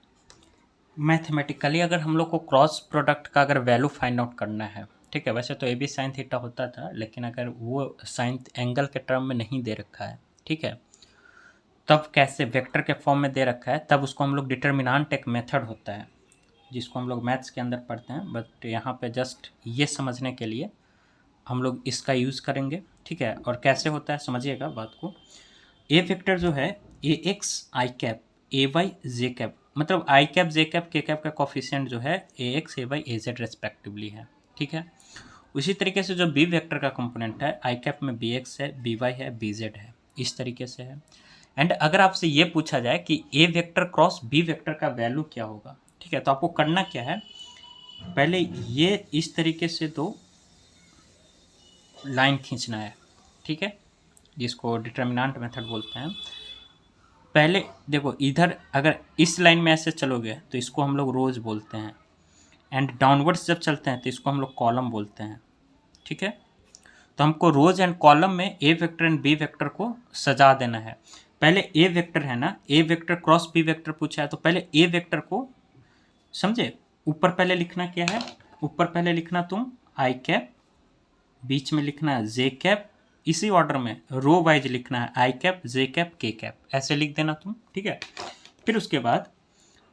S1: मैथमेटिकली अगर हम लोग को क्रॉस प्रोडक्ट का अगर वैल्यू फाइंड आउट करना है, ठीक है, वैसे तो ए बी साइन थीटा होता था, लेकिन अगर वो साइन एंगल के टर्म में नहीं दे रखा है, ठीक है, तब कैसे वेक्टर के फॉर्म में दे रखा है, तब उसको हम लोग डिटर्मिनेंट एक मेथड होता है जिसको हम लोग मैथ्स के अंदर पढ़ते हैं, बट यहाँ पे जस्ट ये समझने के लिए हम लोग इसका यूज़ करेंगे। ठीक है, और कैसे होता है समझिएगा बात को। ए वेक्टर जो है A X I cap A Y J cap, मतलब I cap J cap K cap का कॉफिशिएंट जो है A X A Y A Z respectively है। ठीक है, उसी तरीके से जो बी वेक्टर का कंपोनेंट है आई कैप में बी एक्स है, बी वाई है, बी जेड है, इस तरीके से है। एंड अगर आपसे ये पूछा जाए कि A vector cross B vector का वैल्यू क्या होगा, ठीक है, तो आपको करना क्या है, पहले ये इस तरीके से दो लाइन खींचना है। ठीक है, जिसको डिटर्मिनेंट मेथड बोलते हैं। पहले देखो इधर अगर इस लाइन में ऐसे चलोगे तो इसको हम लोग रोज बोलते हैं, एंड डाउनवर्ड्स जब चलते हैं तो इसको हम लोग कॉलम बोलते हैं। ठीक है, तो हमको रोज एंड कॉलम में ए वेक्टर एंड बी वेक्टर को सजा देना है। पहले ए वेक्टर है ना, A vector cross B vector पूछा है, तो पहले ए वेक्टर को समझे, ऊपर पहले लिखना क्या है, ऊपर पहले लिखना तुम आई कैप, बीच में लिखना है जे कैप, इसी ऑर्डर में रो वाइज लिखना है I cap J cap K cap, ऐसे लिख देना तुम। ठीक है, फिर उसके बाद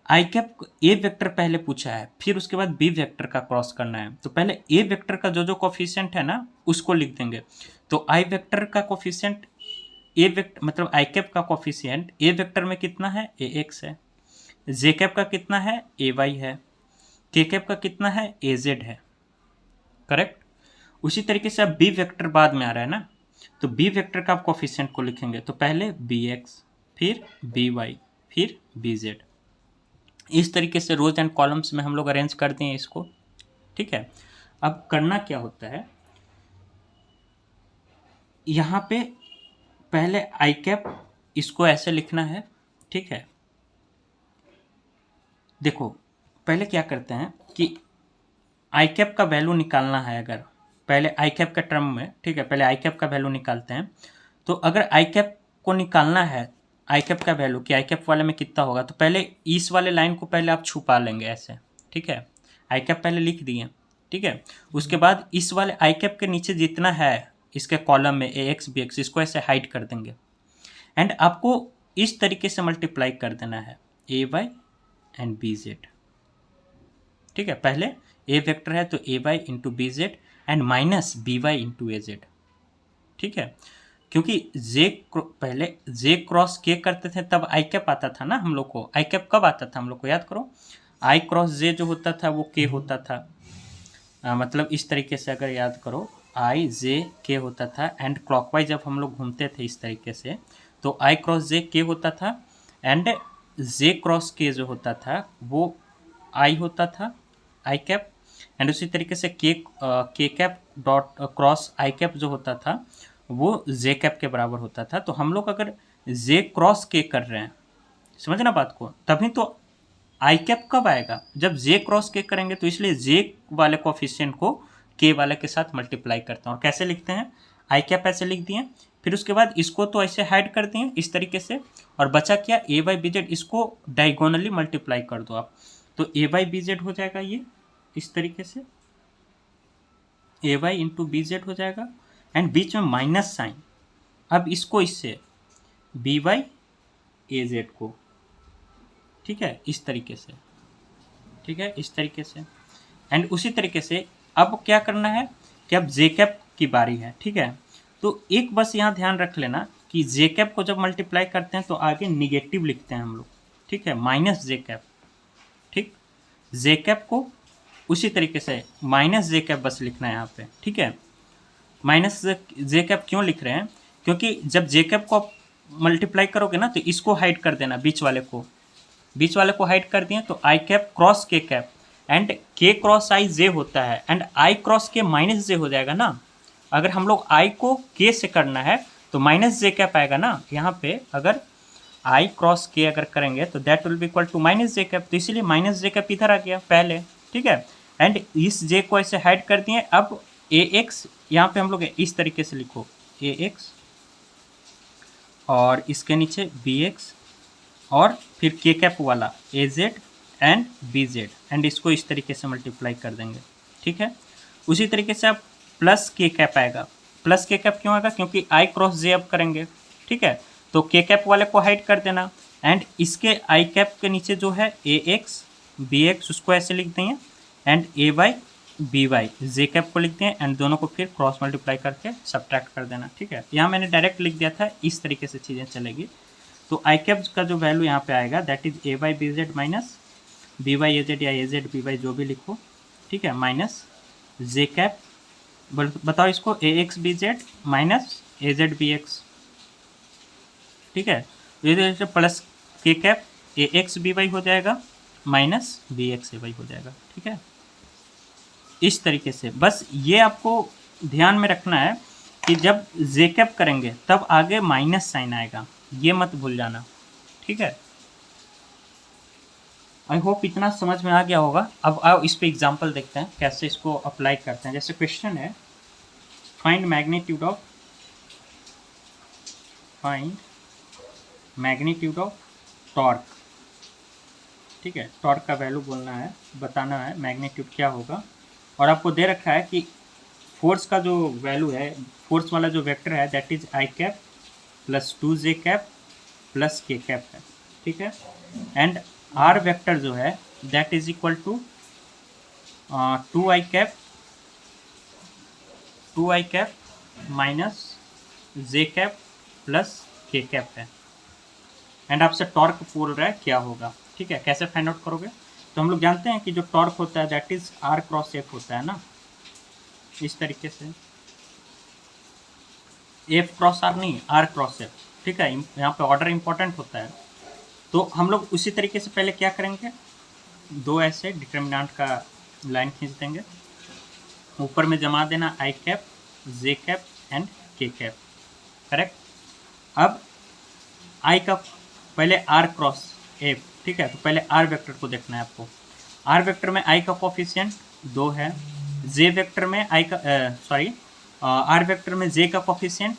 S1: आई कैप ए वेक्टर पहले पूछा है, फिर उसके बाद बी वेक्टर का क्रॉस करना है, तो पहले ए वेक्टर का जो जो कोफिशिएंट है ना उसको लिख देंगे। तो आई वेक्टर का कोफिशिएंट ए वेक्टर मतलब आई कैप का कोफिशिएंट ए वेक्टर में कितना है, ए एक्स है, जे कैप का कितना है, ए वाई है, के कैप का कितना है, ए जेड है। करेक्ट। उसी तरीके से अब बी वेक्टर बाद में आ रहा है ना, तो बी वेक्टर का आप कोफिशिएंट को लिखेंगे, तो पहले बी एक्स, फिर बी वाई, फिर बी जेड। इस तरीके से रोज एंड कॉलम्स में हम लोग अरेंज कर दिए इसको। ठीक है, अब करना क्या होता है, यहाँ पे पहले आई कैप इसको ऐसे लिखना है। ठीक है, देखो पहले क्या करते हैं कि आई कैप का वैल्यू निकालना है, अगर पहले आई कैप का टर्म में, ठीक है, पहले आई कैप का वैल्यू निकालते हैं। तो अगर आई कैप को निकालना है, आई कैप का वैल्यू कि आई कैप वाले में कितना होगा, तो पहले इस वाले लाइन को पहले आप छुपा लेंगे ऐसे। ठीक है, आई कैप पहले लिख दिए। ठीक है, उसके बाद इस वाले आई कैप के नीचे जितना है इसके कॉलम में ए एक्स बी एक्स, इसको ऐसे हाइड कर देंगे, एंड आपको इस तरीके से मल्टीप्लाई कर देना है A Y and B Z. ठीक है, पहले ए वेक्टर है तो A Y into B Z and minus B Y into A Z. ठीक है, क्योंकि पहले जे क्रॉस के करते थे तब आई कैप आता था ना हम लोग को। आई कैप कब आता था हम लोग को याद करो, आई क्रॉस जे जो होता था वो के होता था। मतलब इस तरीके से अगर याद करो, आई जे के होता था, एंड क्लॉकवाइज जब हम लोग घूमते थे इस तरीके से तो आई क्रॉस जे के होता था, एंड जे क्रॉस के जो होता था वो आई होता था, आई कैप, एंड उसी तरीके से के कैप डॉट क्रॉस आई कैप जो होता था वो जे कैप के बराबर होता था। तो हम लोग अगर जे क्रॉस के कर रहे हैं, समझना बात को, तभी तो आई कैप कब आएगा, जब जे क्रॉस के करेंगे। तो इसलिए जे वाले कोफिशिएंट को के वाले के साथ मल्टीप्लाई करते हैं। और कैसे लिखते हैं, आई कैप ऐसे लिख दिए, फिर उसके बाद इसको तो ऐसे हाइड कर दिए इस तरीके से, और बचा क्या, ए वाई बी जेड, इसको डायगोनली मल्टीप्लाई कर दो आप, तो ए वाई बी जेड हो जाएगा ये इस तरीके से, ए वाई इंटू बी जेड हो जाएगा, एंड बीच में माइनस साइन। अब इसको इससे बी वाई ए जेड को, ठीक है, इस तरीके से, ठीक है, इस तरीके से। एंड उसी तरीके से अब क्या करना है कि अब जे कैप की बारी है। ठीक है, तो एक बस यहाँ ध्यान रख लेना कि जे कैप को जब मल्टीप्लाई करते हैं तो आगे निगेटिव लिखते हैं हम लोग। ठीक है, माइनस जे कैप। ठीक, जे कैप को उसी तरीके से माइनस जे कैप बस लिखना है यहाँ पे। ठीक है, माइनस जे कैप क्यों लिख रहे हैं, क्योंकि जब जे कैप को मल्टीप्लाई करोगे ना तो इसको हाइड कर देना, बीच वाले को हाइड कर दिए, तो आई cap cross K cap, and के क्रॉस आई जे होता है, एंड आई क्रॉस के माइनस जे हो जाएगा ना। अगर हम लोग आई को के से करना है तो माइनस जे कैप आएगा ना यहाँ पे, अगर आई क्रॉस के अगर करेंगे तो that will be equal to minus J cap, तो इसीलिए माइनस जे कैप इधर आ गया पहले। ठीक है, एंड इस जे को ऐसे हाइड कर दिए। अब ए एक्स यहाँ पे हम लोग इस तरीके से लिखो, ए एक्स और इसके नीचे बी एक्स, और फिर के कैप वाला A Z and B Z, and इसको इस तरीके से मल्टीप्लाई कर देंगे। ठीक है, उसी तरीके से अब प्लस के कैप आएगा। प्लस के कैप क्यों आएगा, क्योंकि आई क्रॉस जे अब करेंगे। ठीक है, तो के कैप वाले को हाइड कर देना, एंड इसके आई कैप के नीचे जो है ए एक्स बी एक्स उसको ऐसे लिख देंगे, and A Y B Y J cap को लिखते हैं, एंड दोनों को फिर क्रॉस मल्टीप्लाई करके सब्ट्रैक्ट कर देना। ठीक है, यहाँ मैंने डायरेक्ट लिख दिया था, इस तरीके से चीज़ें चलेगी। तो आई कैप का जो वैल्यू यहाँ पे आएगा that is A Y B Z minus B Y A Z या ए जेड बी वाई जो भी लिखो। ठीक है, माइनस जे कैप, बताओ इसको, A X B Z minus A Z B X. ठीक है, ये plus K cap A X B Y हो जाएगा minus B X A Y हो जाएगा। ठीक है, इस तरीके से बस ये आपको ध्यान में रखना है कि जब जे कैप करेंगे तब आगे माइनस साइन आएगा, ये मत भूल जाना। ठीक है, आई होप इतना समझ में आ गया होगा। अब आओ इस पे एग्जांपल देखते हैं कैसे इसको अप्लाई करते हैं। जैसे क्वेश्चन है फाइंड मैग्नीट्यूड ऑफ टॉर्क, ठीक है, टॉर्क का वैल्यू बोलना है, बताना है मैग्नीट्यूड क्या होगा। और आपको दे रखा है कि फोर्स का जो वैल्यू है, फोर्स वाला जो वेक्टर है that is I cap plus 2j cap plus k cap है, ठीक है। एंड आर वेक्टर जो है that is equal to 2i cap minus j cap plus k cap है। एंड आपसे टॉर्क बोल रहा है क्या होगा, ठीक है। कैसे फाइंड आउट करोगे, तो हम लोग जानते हैं कि जो टॉर्क होता है that is r cross f होता है ना, इस तरीके से f क्रॉस r नहीं, r क्रॉस f, ठीक है। यहाँ पे ऑर्डर इंपॉर्टेंट होता है। तो हम लोग उसी तरीके से पहले क्या करेंगे, दो ऐसे डिटर्मिनेंट का लाइन खींच देंगे, ऊपर में जमा देना आई कैप जे कैप एंड के कैप, करेक्ट। अब आई का पहले आर क्रॉस एफ, ठीक है, तो पहले आर वेक्टर को देखना है आपको। आर वेक्टर में आई का कोफिशिएंट 2 है, जे वेक्टर में आई का आर वेक्टर में जे का कोफिशिएंट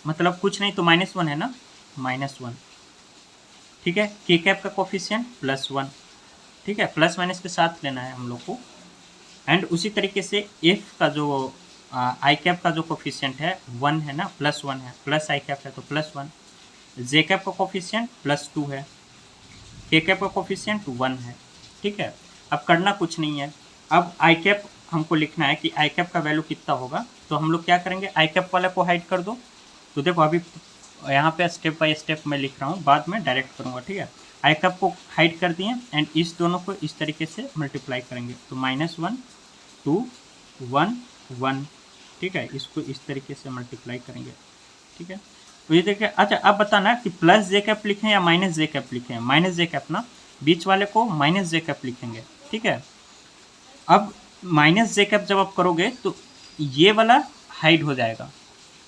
S1: मतलब कुछ नहीं तो -1 है ना, -1, ठीक है। के कैप का कोफिशिएंट +1, ठीक है, प्लस माइनस के साथ लेना है हम लोग को। एंड उसी तरीके से एफ का जो आई कैप का जो कोफिशिएंट है 1 है ना, +1 है, प्लस आई कैप है तो +1, जे कैप का कोफिशिएंट +2 है, के कैप का कोफिशिएंट 1 है, ठीक है। अब करना कुछ नहीं है, अब आई कैप हमको लिखना है कि आई कैप का वैल्यू कितना होगा। तो हम लोग क्या करेंगे, आई कैप वाला को हाइड कर दो। तो देखो अभी यहाँ पे स्टेप बाय स्टेप मैं लिख रहा हूँ, बाद में डायरेक्ट करूँगा, ठीक है। आई कैप को हाइड कर दिए एंड इस दोनों को इस तरीके से मल्टीप्लाई करेंगे, तो -1 2 1 1, ठीक है, इसको इस तरीके से मल्टीप्लाई करेंगे, ठीक है। तो ये देखिए, अच्छा अब बताना कि प्लस जे कैप लिखें या माइनस जे कैप लिखें। माइनस जे कैप ना, बीच वाले को माइनस जे कैप लिखेंगे, ठीक है। अब माइनस जे कैप जब आप करोगे तो ये वाला हाइड हो जाएगा,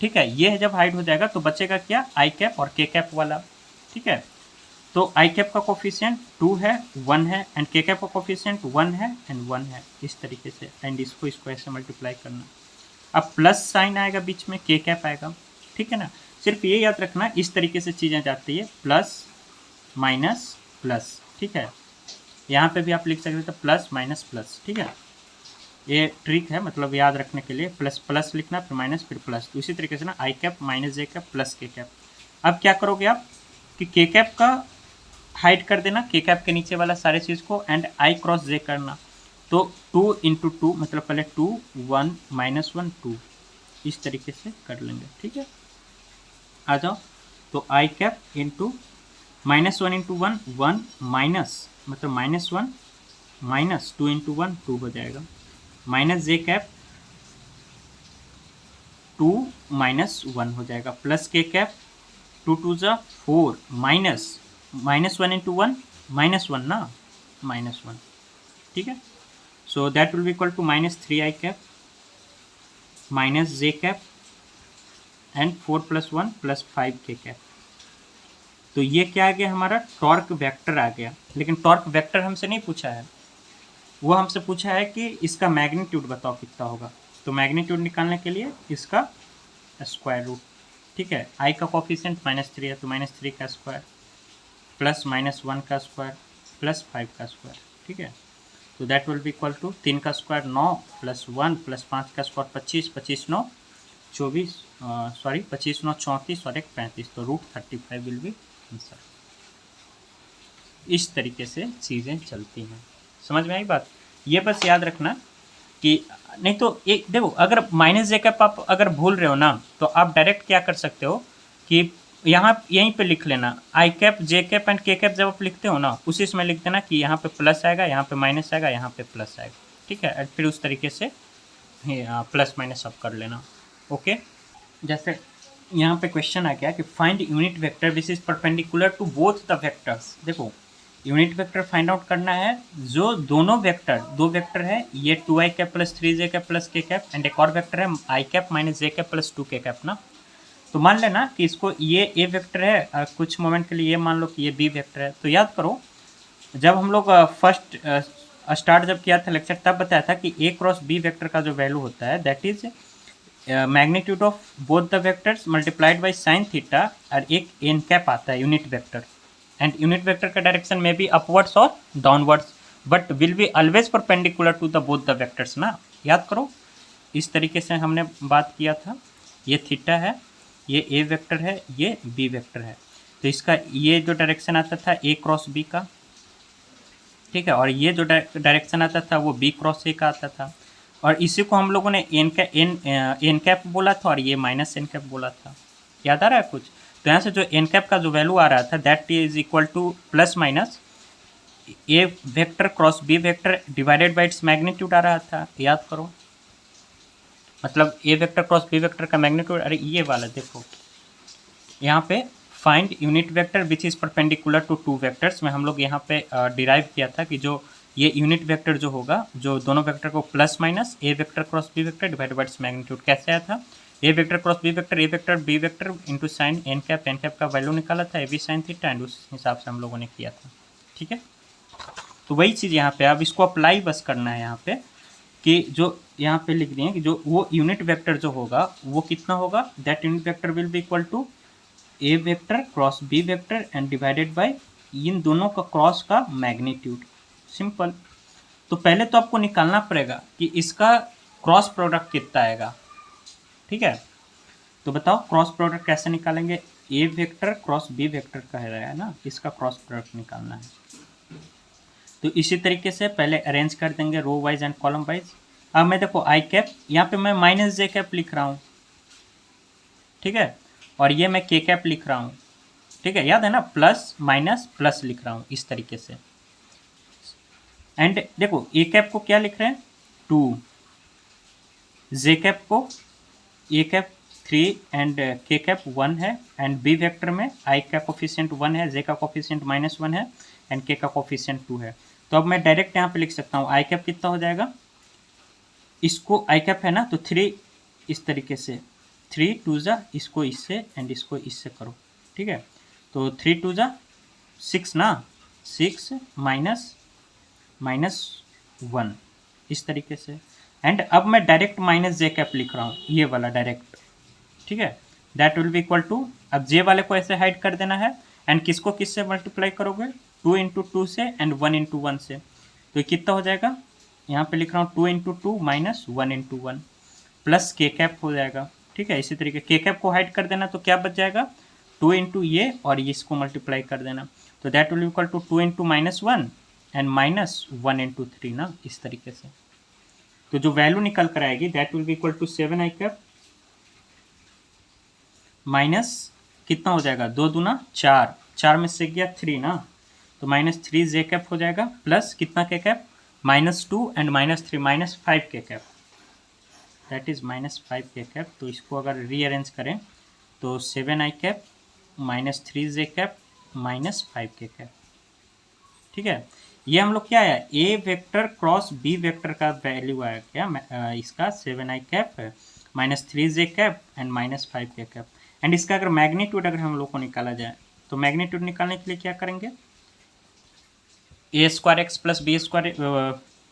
S1: ठीक है। ये जब हाइड हो जाएगा तो बचेगा क्या, आई कैप और के कैप वाला, ठीक है। तो आई कैप का कोफिशिएंट 2 है 1 है एंड के कैप का कोफिशिएंट 1 है एंड 1 है, इस तरीके से। एंड इसको ऐसे मल्टीप्लाई करना। अब प्लस साइन आएगा बीच में, के कैप आएगा, ठीक है ना। सिर्फ ये याद रखना, इस तरीके से चीज़ें जाती है, प्लस माइनस प्लस, ठीक है। यहाँ पे भी आप लिख सकते हो प्लस माइनस प्लस, ठीक है। ये ट्रिक है, मतलब याद रखने के लिए, प्लस प्लस लिखना फिर माइनस फिर प्लस। तो इसी तरीके से ना आई cap minus J cap plus K cap. अब क्या करोगे आप कि के कैप का हाइड कर देना, के कैप के नीचे वाला सारे चीज़ को, एंड आई क्रॉस जे करना। तो 2 × 2 मतलब पहले 2 1 -1 2, इस तरीके से कर लेंगे, ठीक है। आ जाओ, तो आई कैप इंटू -1 × 1 1 माइनस मतलब -1 माइनस 2 × 1 2 हो जाएगा, माइनस जे कैप 2 -1 हो जाएगा, प्लस के कैप 2 2 ज़ा 4 माइनस -1 × 1 -1 ना, -1, ठीक है। So that will be equal to -3 I cap minus J cap and 4 + 1 + 5 K cap. तो ये क्या आ गया हमारा, टॉर्क वेक्टर आ गया। लेकिन टॉर्क वेक्टर हमसे नहीं पूछा है, वो हमसे पूछा है कि इसका मैग्नीट्यूड बताओ कितना होगा। तो मैग्नीट्यूड निकालने के लिए इसका स्क्वायर रूट, ठीक है। आई का कोफिशिएंट -3 है तो -3 का स्क्वायर प्लस -1 का स्क्वायर प्लस 5 का स्क्वायर, ठीक है। तो that will be equal to 3 का स्क्वायर 9 + 1 + 5 का स्क्वायर 25 25 9 24 25 9 34 और 1 35, तो √35 विल बी आंसर। इस तरीके से चीज़ें चलती हैं, समझ में आई बात। ये बस याद रखना कि नहीं तो एक देखो, अगर माइनस जे कैप आप अगर भूल रहे हो ना, तो आप डायरेक्ट क्या कर सकते हो कि यहाँ यहीं पे लिख लेना आई कैप जे कैप एंड के कैप। जब आप लिखते हो ना उसी समय लिख देना कि यहाँ पे प्लस आएगा, यहाँ पे माइनस आएगा, यहाँ पे प्लस आएगा, ठीक है। फिर उस तरीके से प्लस माइनस आप कर लेना, ओके। जैसे यहाँ पे क्वेश्चन आ गया कि find unit vector which is perpendicular to both the vectors. देखो यूनिट वेक्टर फाइंड आउट करना है जो दोनों वेक्टर, दो वेक्टर है, ये 2i cap + 3j cap + k cap, and एक और वेक्टर है i cap - j cap + 2k cap ना। तो मान लेना कि इसको ये ए वेक्टर है, कुछ मोमेंट के लिए ये मान लो कि ये बी वेक्टर है। तो याद करो जब हम लोग फर्स्ट स्टार्ट जब किया था लेक्चर तब बताया था कि ए क्रॉस बी वेक्टर का जो वैल्यू होता है that is magnitude of both the vectors multiplied by sine theta, और एक एन कैप आता है unit vector, and unit vector का डायरेक्शन में भी अपवर्ड्स और downwards but will be always perpendicular to the both the vectors ना। याद करो इस तरीके से हमने बात किया था। ये थीटा है, ये ए वेक्टर है, ये बी वेक्टर है, तो इसका ये जो डायरेक्शन आता था ए क्रॉस बी का, ठीक है, और ये जो डायरेक्शन आता था वो बी क्रॉस ए का आता था, और इसी को हम लोगों ने एन कैप बोला था और ये माइनस एन कैप बोला था। याद आ रहा है कुछ? तो यहाँ से जो एन कैप का जो वैल्यू आ रहा था that is equal to plus minus A vector cross B vector divided by its magnitude आ रहा था। याद करो मतलब A vector cross B vector का मैग्नीट्यूड, अरे ये वाला देखो यहाँ पे find unit vector which is perpendicular to two vectors में हम लोग यहाँ पे डिराइव किया था कि जो ये यूनिट वेक्टर जो होगा जो दोनों वेक्टर को plus minus A vector cross B vector divided by its magnitude कैसे आया था, A vector cross B vector B vector into sine N cap का वैल्यू निकाला था A B sine theta, and उस हिसाब से हम लोगों ने किया था। ठीक है, तो वही चीज़ यहाँ पे अब इसको अप्लाई बस करना है यहाँ पे कि जो यहाँ पे लिख दिए हैं कि जो वो यूनिट वेक्टर जो होगा वो कितना होगा, that unit vector will be equal to A vector cross B vector and divided by इन दोनों का क्रॉस का मैग्नीट्यूड। सिंपल। तो पहले तो आपको निकालना पड़ेगा कि इसका क्रॉस प्रोडक्ट कितना आएगा। ठीक है, तो बताओ क्रॉस प्रोडक्ट कैसे निकालेंगे, ए वेक्टर क्रॉस बी वेक्टर का है ना, इसका क्रॉस प्रोडक्ट निकालना है। तो इसी तरीके से पहले अरेंज कर देंगे row wise and column wise. अब मैं देखो आई कैप यहाँ पे मैं माइनस जे कैप लिख रहा हूँ, ठीक है, और ये मैं के कैप लिख रहा हूँ, ठीक है, याद है ना, प्लस माइनस प्लस लिख रहा हूँ इस तरीके से। एंड देखो ए कैप को क्या लिख रहे हैं 2, जे कैप को ए कैप 3 एंड के कैप 1 है, एंड बी वेक्टर में आई का कोफिशिएंट 1 है, जे का कोफिशिएंट -1 है एंड के का कोफिशिएंट 2 है। तो अब मैं डायरेक्ट यहाँ पे लिख सकता हूँ आई कैप कितना हो जाएगा, इसको आई कैप है ना तो 3 इस तरीके से 3 2 जा इसको इससे एंड इसको इससे करो, ठीक है, तो 3 2 जा 6 ना, 6 -1 इस तरीके से। एंड अब मैं डायरेक्ट माइनस जे कैप लिख रहा हूँ ये वाला डायरेक्ट, ठीक है, that will be equal to, अब जे वाले को ऐसे हाइड कर देना है एंड किसको किससे मल्टीप्लाई करोगे 2 × 2 से एंड 1 × 1 से, तो कितना हो जाएगा, यहाँ पे लिख रहा हूँ 2 × 2 -1 × 1 प्लस के कैप हो जाएगा। ठीक है, इसी तरीके के कैप को हाइड कर देना तो क्या बच जाएगा 2 × ये और ये इसको मल्टीप्लाई कर देना, तो that will equal to 2 × -1 and -1 × 3 ना, इस तरीके से। तो जो वैल्यू निकल कर आएगी that will be equal to 7 I cap minus कितना हो जाएगा 2 दूना 4, 4 में से गया 3 ना, तो -3 जे कैप हो जाएगा प्लस कितना के cap -2 and -3 -5 K cap, that is -5 K cap. तो इसको अगर रीअरेंज करें तो 7 I cap -3 J cap -5 K cap. ठीक है, ये हम लोग क्या आया ए वेक्टर क्रॉस बी वेक्टर का वैल्यू आया क्या इसका 7 I cap -3 J cap and -5 K cap. And इसका अगर मैग्नीट्यूड अगर हम लोग को निकाला जाए तो मैग्नीट्यूड निकालने के लिए क्या करेंगे a² x प्लस b²,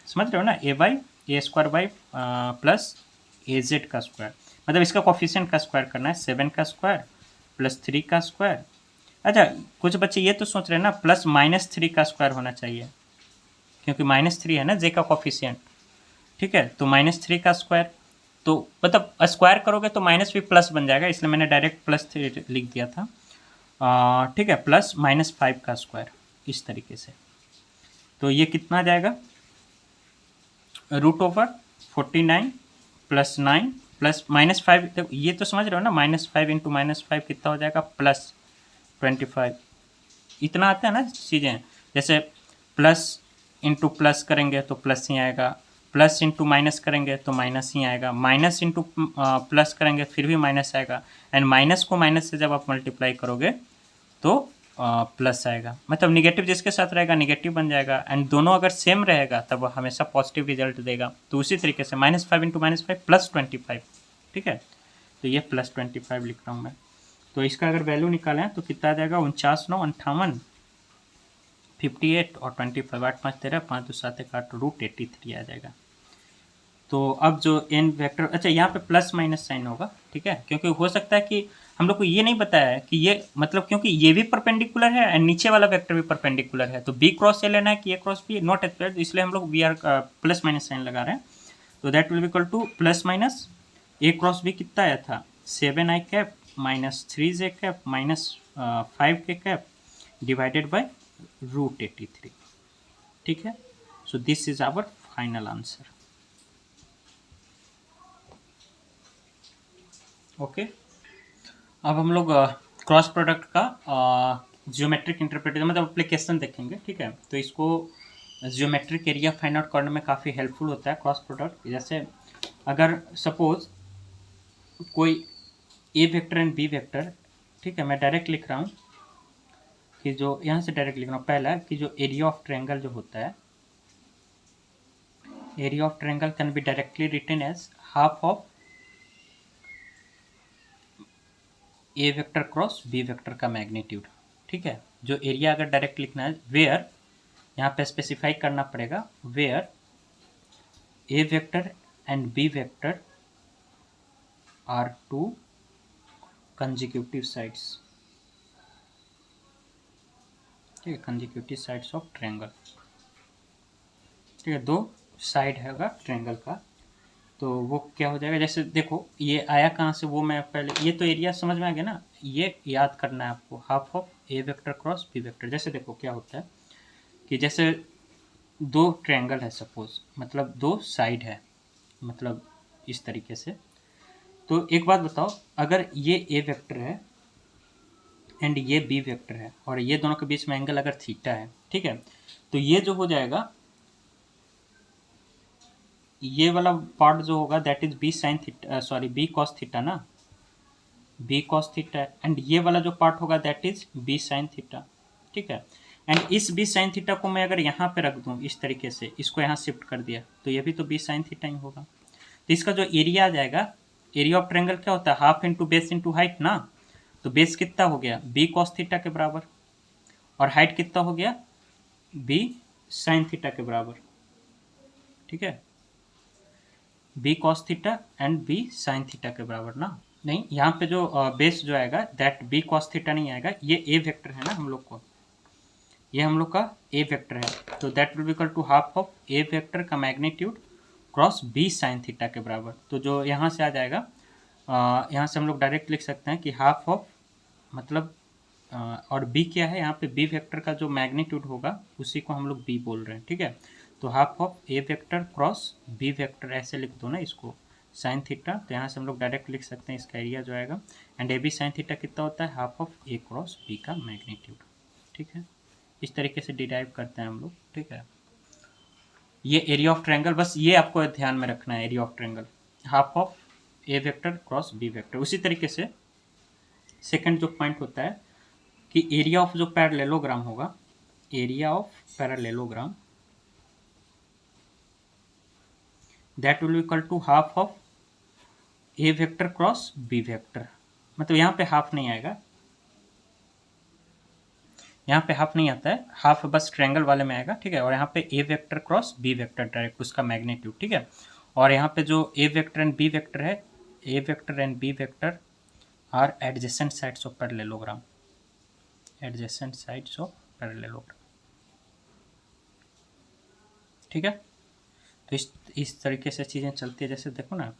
S1: समझ रहे हो ना, a² y प्लस az का स्क्वायर, मतलब इसका कोफिशिएंट का स्क्वायर करना है, 7 का स्क्वायर प्लस 3 का स्क्वायर। अच्छा कुछ बच्चे ये तो सोच रहे हैं ना प्लस -3 का स्क्वायर होना चाहिए क्योंकि -3 है ना जे का कोफिशिएंट, ठीक है, तो -3 का स्क्वायर, तो मतलब स्क्वायर करोगे तो माइनस भी प्लस बन जाएगा, इसलिए मैंने डायरेक्ट +3 लिख दिया था। ठीक है, प्लस -5 का स्क्वायर इस तरीके से, तो ये कितना आ जाएगा √49 प्लस 9 प्लस -5, तो ये तो समझ रहे हो ना, -5 × -5 कितना हो जाएगा +25, इतना आता है ना चीज़ें, जैसे प्लस इंटू प्लस करेंगे तो प्लस ही आएगा, प्लस इंटू माइनस करेंगे तो माइनस ही आएगा, माइनस इंटू प्लस करेंगे फिर भी माइनस आएगा, एंड माइनस को माइनस से जब आप मल्टीप्लाई करोगे तो प्लस आएगा, मतलब निगेटिव जिसके साथ रहेगा निगेटिव बन जाएगा, एंड दोनों अगर सेम रहेगा तब हमेशा पॉजिटिव रिजल्ट देगा। तो उसी तरीके से -5 × -5 +25, ठीक है, तो ये +25 लिख रहा हूँ मैं। तो इसका अगर वैल्यू निकालें तो कितना आ जाएगा, 49, 9, 58, 58 और 25, 8 5 13, 5 2 7 1 8 √83 आ जाएगा। तो अब जो n वेक्टर, अच्छा यहाँ पे प्लस माइनस साइन होगा, ठीक है, क्योंकि हो सकता है कि हम लोग को ये नहीं बताया है कि ये मतलब, क्योंकि ये भी परपेंडिकुलर है एंड नीचे वाला वेक्टर भी परपेंडिकुलर है, तो b क्रॉस ए लेना है कि a cross b, not expect, इसलिए हम लोग we are plus minus sign लगा रहे हैं। तो that will equal to plus minus a cross b कितना आया था, 7i cap minus 3j cap minus 5k cap divided by √83, ठीक है। So this is our final answer. Okay, अब हम लोग क्रॉस प्रोडक्ट का जियोमेट्रिक इंटरप्रिटेशन मतलब एप्लीकेशन देखेंगे, ठीक है। तो इसको जियोमेट्रिक एरिया फाइंड आउट करने में काफ़ी हेल्पफुल होता है क्रॉस प्रोडक्ट। जैसे अगर सपोज कोई ए वेक्टर एंड बी वेक्टर, ठीक है, मैं डायरेक्ट लिख रहा हूँ कि जो यहाँ से डायरेक्ट लिख रहा हूँ, पहला कि जो एरिया ऑफ ट्रायंगल जो होता है, area of triangle can be directly written as half of A vector cross B vector का मैग्नीट्यूड, ठीक है। जो एरिया अगर डायरेक्ट लिखना है, वेयर यहाँ पे स्पेसिफाई करना पड़ेगा, where A vector and B vector are two consecutive sides, ठीक है, कंजिक्यूटिव साइड्स ऑफ ट्रायंगल, ठीक है, दो साइड है ट्रायंगल का। तो वो क्या हो जाएगा, जैसे देखो ये आया कहाँ से, वो मैं पहले, ये तो एरिया समझ में आ गया ना, ये याद करना है आपको, half of A vector cross B vector. जैसे देखो क्या होता है कि जैसे दो ट्रायंगल है सपोज, मतलब दो साइड है, मतलब इस तरीके से। तो एक बात बताओ, अगर ये ए वेक्टर है एंड ये बी वेक्टर है और ये दोनों के बीच में एंगल अगर थीटा है, ठीक है, तो ये जो हो जाएगा, ये वाला पार्ट जो होगा that is B sine theta, sorry B cos theta ना, बी कॉस थीटा, एंड ये वाला जो पार्ट होगा that is B sine theta, ठीक है। एंड इस बी साइन थीटा को मैं अगर यहाँ पे रख दूँ इस तरीके से, इसको यहाँ शिफ्ट कर दिया, तो ये भी तो बी साइन थीटा ही होगा। तो इसका जो एरिया आ जाएगा, एरिया ऑफ ट्रायंगल क्या होता है, half into base into height ना। तो बेस कितना हो गया, बी कॉस थीटा के बराबर, और हाइट कितना हो गया, बी साइन थीटा के बराबर, ठीक है, B cos theta and B sine theta के बराबर ना। नहीं, यहाँ पे जो बेस जो आएगा दैट बी कॉस थीटा नहीं आएगा, ये ए वेक्टर है ना हम लोग को, ये हम लोग का ए वेक्टर है, तो that will be equal to half of A vector का magnitude cross B sine theta के बराबर। तो जो यहाँ से आ जाएगा, यहाँ से हम लोग डायरेक्ट लिख सकते हैं कि हाफ ऑफ, मतलब और बी क्या है यहाँ पे, बी वेक्टर का जो मैग्नीट्यूड होगा उसी को हम लोग बी बोल रहे हैं, ठीक है। तो half of A vector cross B vector, ऐसे लिख दो ना इसको, साइन थीटा, तो यहाँ से हम लोग डायरेक्ट लिख सकते हैं इसका एरिया जो आएगा, and A B sine theta कितना होता है, half of A cross B का मैग्नीट्यूड, ठीक है। इस तरीके से डिराइव करते हैं हम लोग, ठीक है। ये एरिया ऑफ ट्रायंगल, बस ये आपको ध्यान में रखना है, area of triangle half of A vector cross B vector. उसी तरीके से सेकंड जो पॉइंट होता है कि एरिया ऑफ जो पैरेललोग्राम होगा, area of parallelogram that will equal to half of A vector cross B vector. मतलब यहाँ पे हाफ नहीं आएगा, यहाँ पे हाफ नहीं आता है, हाफ बस ट्रायंगल वाले में आएगा, ठीक है। और यहाँ पे A vector cross B vector direct उसका मैग्नीट्यूड, ठीक है। और यहाँ पे जो A vector and B vector है, A vector and B vector are adjacent sides of parallelogram, adjacent sides of parallelogram, ठीक है। तो इस तरीके से चीज़ें चलती है। जैसे देखो ना,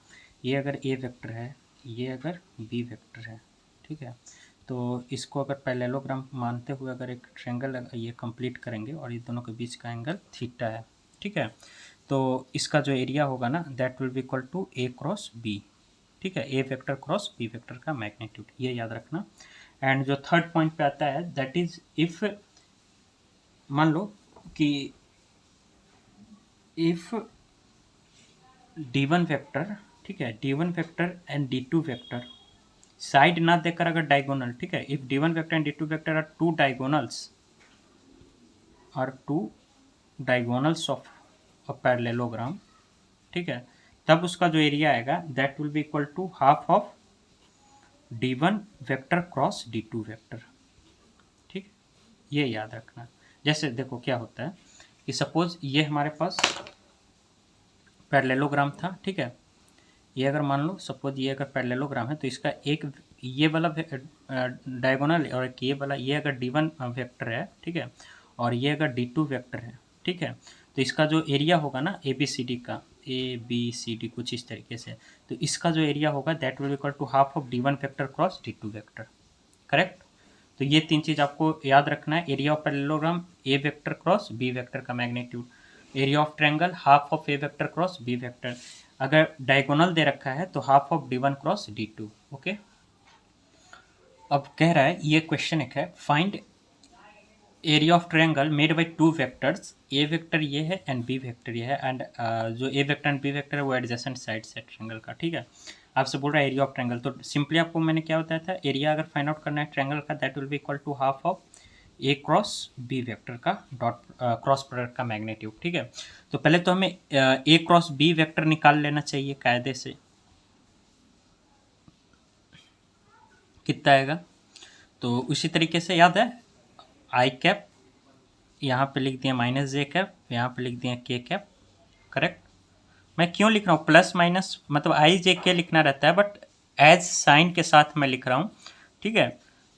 S1: ये अगर ए वेक्टर है, ये अगर बी वेक्टर है, ठीक है, तो इसको अगर पैरेललोग्राम मानते हुए अगर एक ट्रायंगल ये कंप्लीट करेंगे और ये दोनों के बीच का एंगल थीटा है, ठीक है, तो इसका जो एरिया होगा ना that will be equal to A cross B, ठीक है, A vector cross B vector का मैग्नीट्यूड, ये याद रखना। एंड जो थर्ड पॉइंट पे आता है दैट इज इफ, मान लो कि इफ d1 वेक्टर, ठीक है, d1 vector and d2 vector side ना देकर अगर डायगोनल, ठीक है, if d1 vector and d2 vector are two diagonals of a parallelogram, ठीक है, तब उसका जो एरिया आएगा that will be equal to half of D1 vector cross D2 vector. ठीक, ये याद रखना। जैसे देखो क्या होता है कि सपोज ये हमारे पास पैरेललोग्राम था, ठीक है। ये अगर मान लो सपोज ये अगर पैरेललोग्राम है तो इसका एक ये वाला डायगोनल और एक ये वाला, ये अगर D1 वेक्टर है, ठीक है, और ये अगर D2 वेक्टर है, ठीक है, तो इसका जो एरिया होगा ना ABCD का, ABCD कुछ इस तरीके से, तो इसका जो एरिया होगा that will equal to half of D1 vector cross D2 vector. Correct. तो ये तीन चीज़ आपको याद रखना है। Area of parallelogram A vector cross B vector का magnitude, area of triangle half of A vector cross B vector, अगर डायगोनल दे रखा है तो half of D1 cross D2। Okay, अब कह रहा है ये क्वेश्चन एक है, find area of triangle made by two vectors, A vector ये है एंड बी वेक्टर ये है, एंड जो A vector and B vector है वो एडजेसेंट साइड्स है ट्रायंगल का। ठीक है, आपसे बोल रहा है एरिया ऑफ ट्रायंगल, तो सिंपली आपको मैंने क्या बताया था, एरिया अगर फाइंड आउट करना है ट्रायंगल का that will be equal to half of A cross B vector का डॉट क्रॉस प्रोडक्ट का मैग्नीट्यूड। ठीक है, तो पहले तो हमें ए क्रॉस बी वेक्टर निकाल लेना चाहिए कायदे से। कितना आएगा, तो उसी तरीके से याद है, आई कैप यहाँ पे लिख दिया माइनस जे कैप, यहाँ पे लिख दिया के कैप। करेक्ट। मैं क्यों लिख रहा हूँ प्लस माइनस, मतलब आई जे के लिखना रहता है बट एज साइन के साथ मैं लिख रहा हूँ। ठीक है,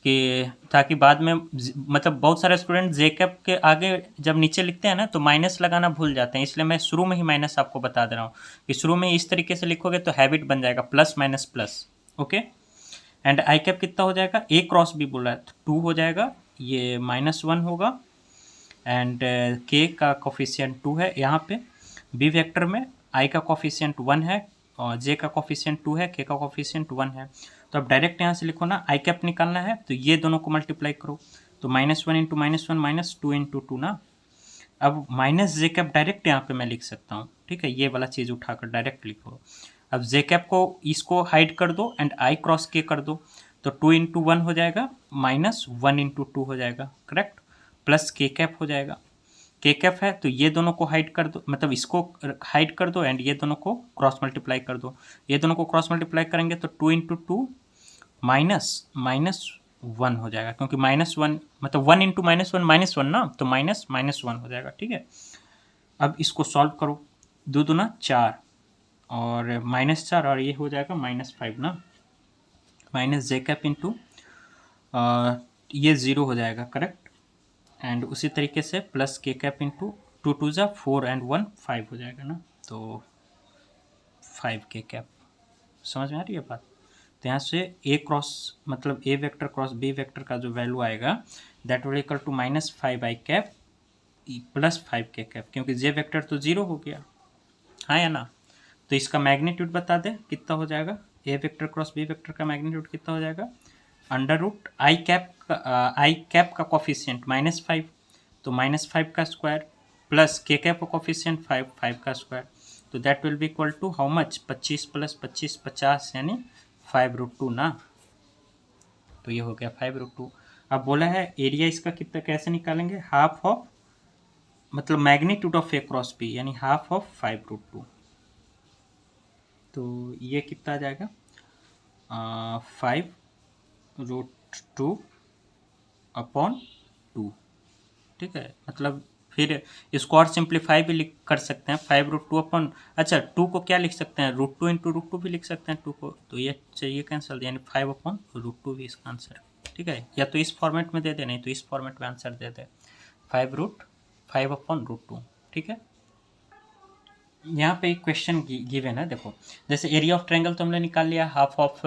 S1: कि ताकि बाद में मतलब बहुत सारे स्टूडेंट जे कैप के आगे जब नीचे लिखते हैं ना तो माइनस लगाना भूल जाते हैं, इसलिए मैं शुरू में ही माइनस आपको बता दे रहा हूँ कि शुरू में इस तरीके से लिखोगे तो हैबिट बन जाएगा plus minus plus. Okay, and I cap कितना हो जाएगा, ए क्रॉस बी बोला है तो 2 हो जाएगा, ये -1 होगा, एंड के का कोफिशिएंट 2 है यहाँ पे, बी वेक्टर में आई का कोफिशिएंट 1 है और जे का कोफिशिएंट 2 है, के का कोफिशिएंट 1 है। तो अब डायरेक्ट यहाँ से लिखो ना, आई कैप निकालना है तो ये दोनों को मल्टीप्लाई करो, तो -1 इंटू -1 -2 इंटू 2 ना। अब माइनस जे कैप डायरेक्ट यहाँ पे मैं लिख सकता हूँ। ठीक है, ये वाला चीज़ उठाकर डायरेक्ट लिखो। अब जे कैप को इसको हाइड कर दो एंड आई क्रॉस के कर दो, तो 2 इंटू 1 हो जाएगा, -1 इंटू 2 हो जाएगा। करेक्ट, प्लस के कैप हो जाएगा। के कैप है तो ये दोनों को हाइड कर दो, मतलब इसको हाइड कर दो एंड ये दोनों को क्रॉस मल्टीप्लाई कर दो। ये दोनों को क्रॉस मल्टीप्लाई करेंगे तो 2 इंटू 2 -1 हो जाएगा, क्योंकि -1 मतलब 1 इंटू -1 ना, तो -1 हो जाएगा। ठीक है, अब इसको सॉल्व करो, 2 दूना 4 और -4 और ये हो जाएगा -5 ना, माइनस जे कैप इंटू ये 0 हो जाएगा। करेक्ट, एंड उसी तरीके से प्लस के कैप इंटू 2 2 जा 4 एंड 1 5 हो जाएगा ना, तो 5 के कैप। समझ में आ रही है बात। तो यहाँ से ए क्रॉस मतलब A vector cross B vector का जो वैल्यू आएगा that will equal to -5 I cap plus 5 K cap, क्योंकि जे वेक्टर तो 0 हो गया, हाँ या ना। तो इसका मैग्नीट्यूड बता दे कितना हो जाएगा, A vector cross B vector का मैग्नीट्यूड कितना हो जाएगा, √ आई कैप का कोफिशिएंट -5, तो -5 का स्क्वायर प्लस के कैप का कोफिशिएंट 5 का स्क्वायर, तो that will be equal to how much, 25 + 25 50, यानी 5√2 ना। तो ये हो गया 5√2। अब बोला है एरिया इसका कितना कैसे निकालेंगे, हाफ ऑफ मतलब magnitude of A cross B, यानी हाफ ऑफ 5√2। तो ये कितना आ जाएगा, 5√2 अपॉन 2। ठीक है, मतलब फिर इसको और सिंप्लीफाई भी लिख कर सकते हैं, 5√2 अपॉन, अच्छा 2 को क्या लिख सकते हैं, √2 इंटू √2 भी लिख सकते हैं 2 को, तो ये चाहिए कैंसिल, यानी 5/√2 भी इसका आंसर। ठीक है, या तो इस फॉर्मेट में दे दे, नहीं तो इस फॉर्मेट में आंसर दे दे, 5/√2। ठीक है, यहाँ पे एक क्वेश्चन गिवन है, देखो जैसे एरिया ऑफ ट्रायंगल तो हमने निकाल लिया, half of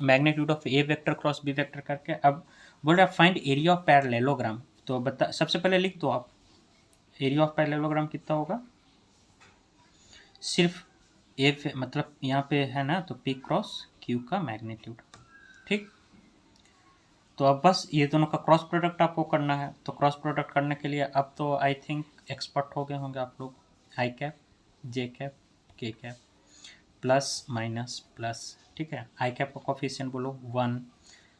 S1: magnitude of A vector cross B vector करके। अब बोल रहा है फाइंड एरिया ऑफ पैरेललोग्राम, तो बता सबसे पहले लिख दो आप, एरिया ऑफ पैरेललोग्राम कितना होगा, सिर्फ ए मतलब यहाँ पे है ना, तो पी क्रॉस क्यू का मैग्नीट्यूड। ठीक, तो अब बस ये दोनों का क्रॉस प्रोडक्ट आपको करना है, तो क्रॉस प्रोडक्ट करने के लिए अब तो आई थिंक एक्सपर्ट हो गए होंगे आप लोग, आई cap J cap K cap plus minus plus. ठीक है, आई कैप का कोफिशिएंट बोलो 1,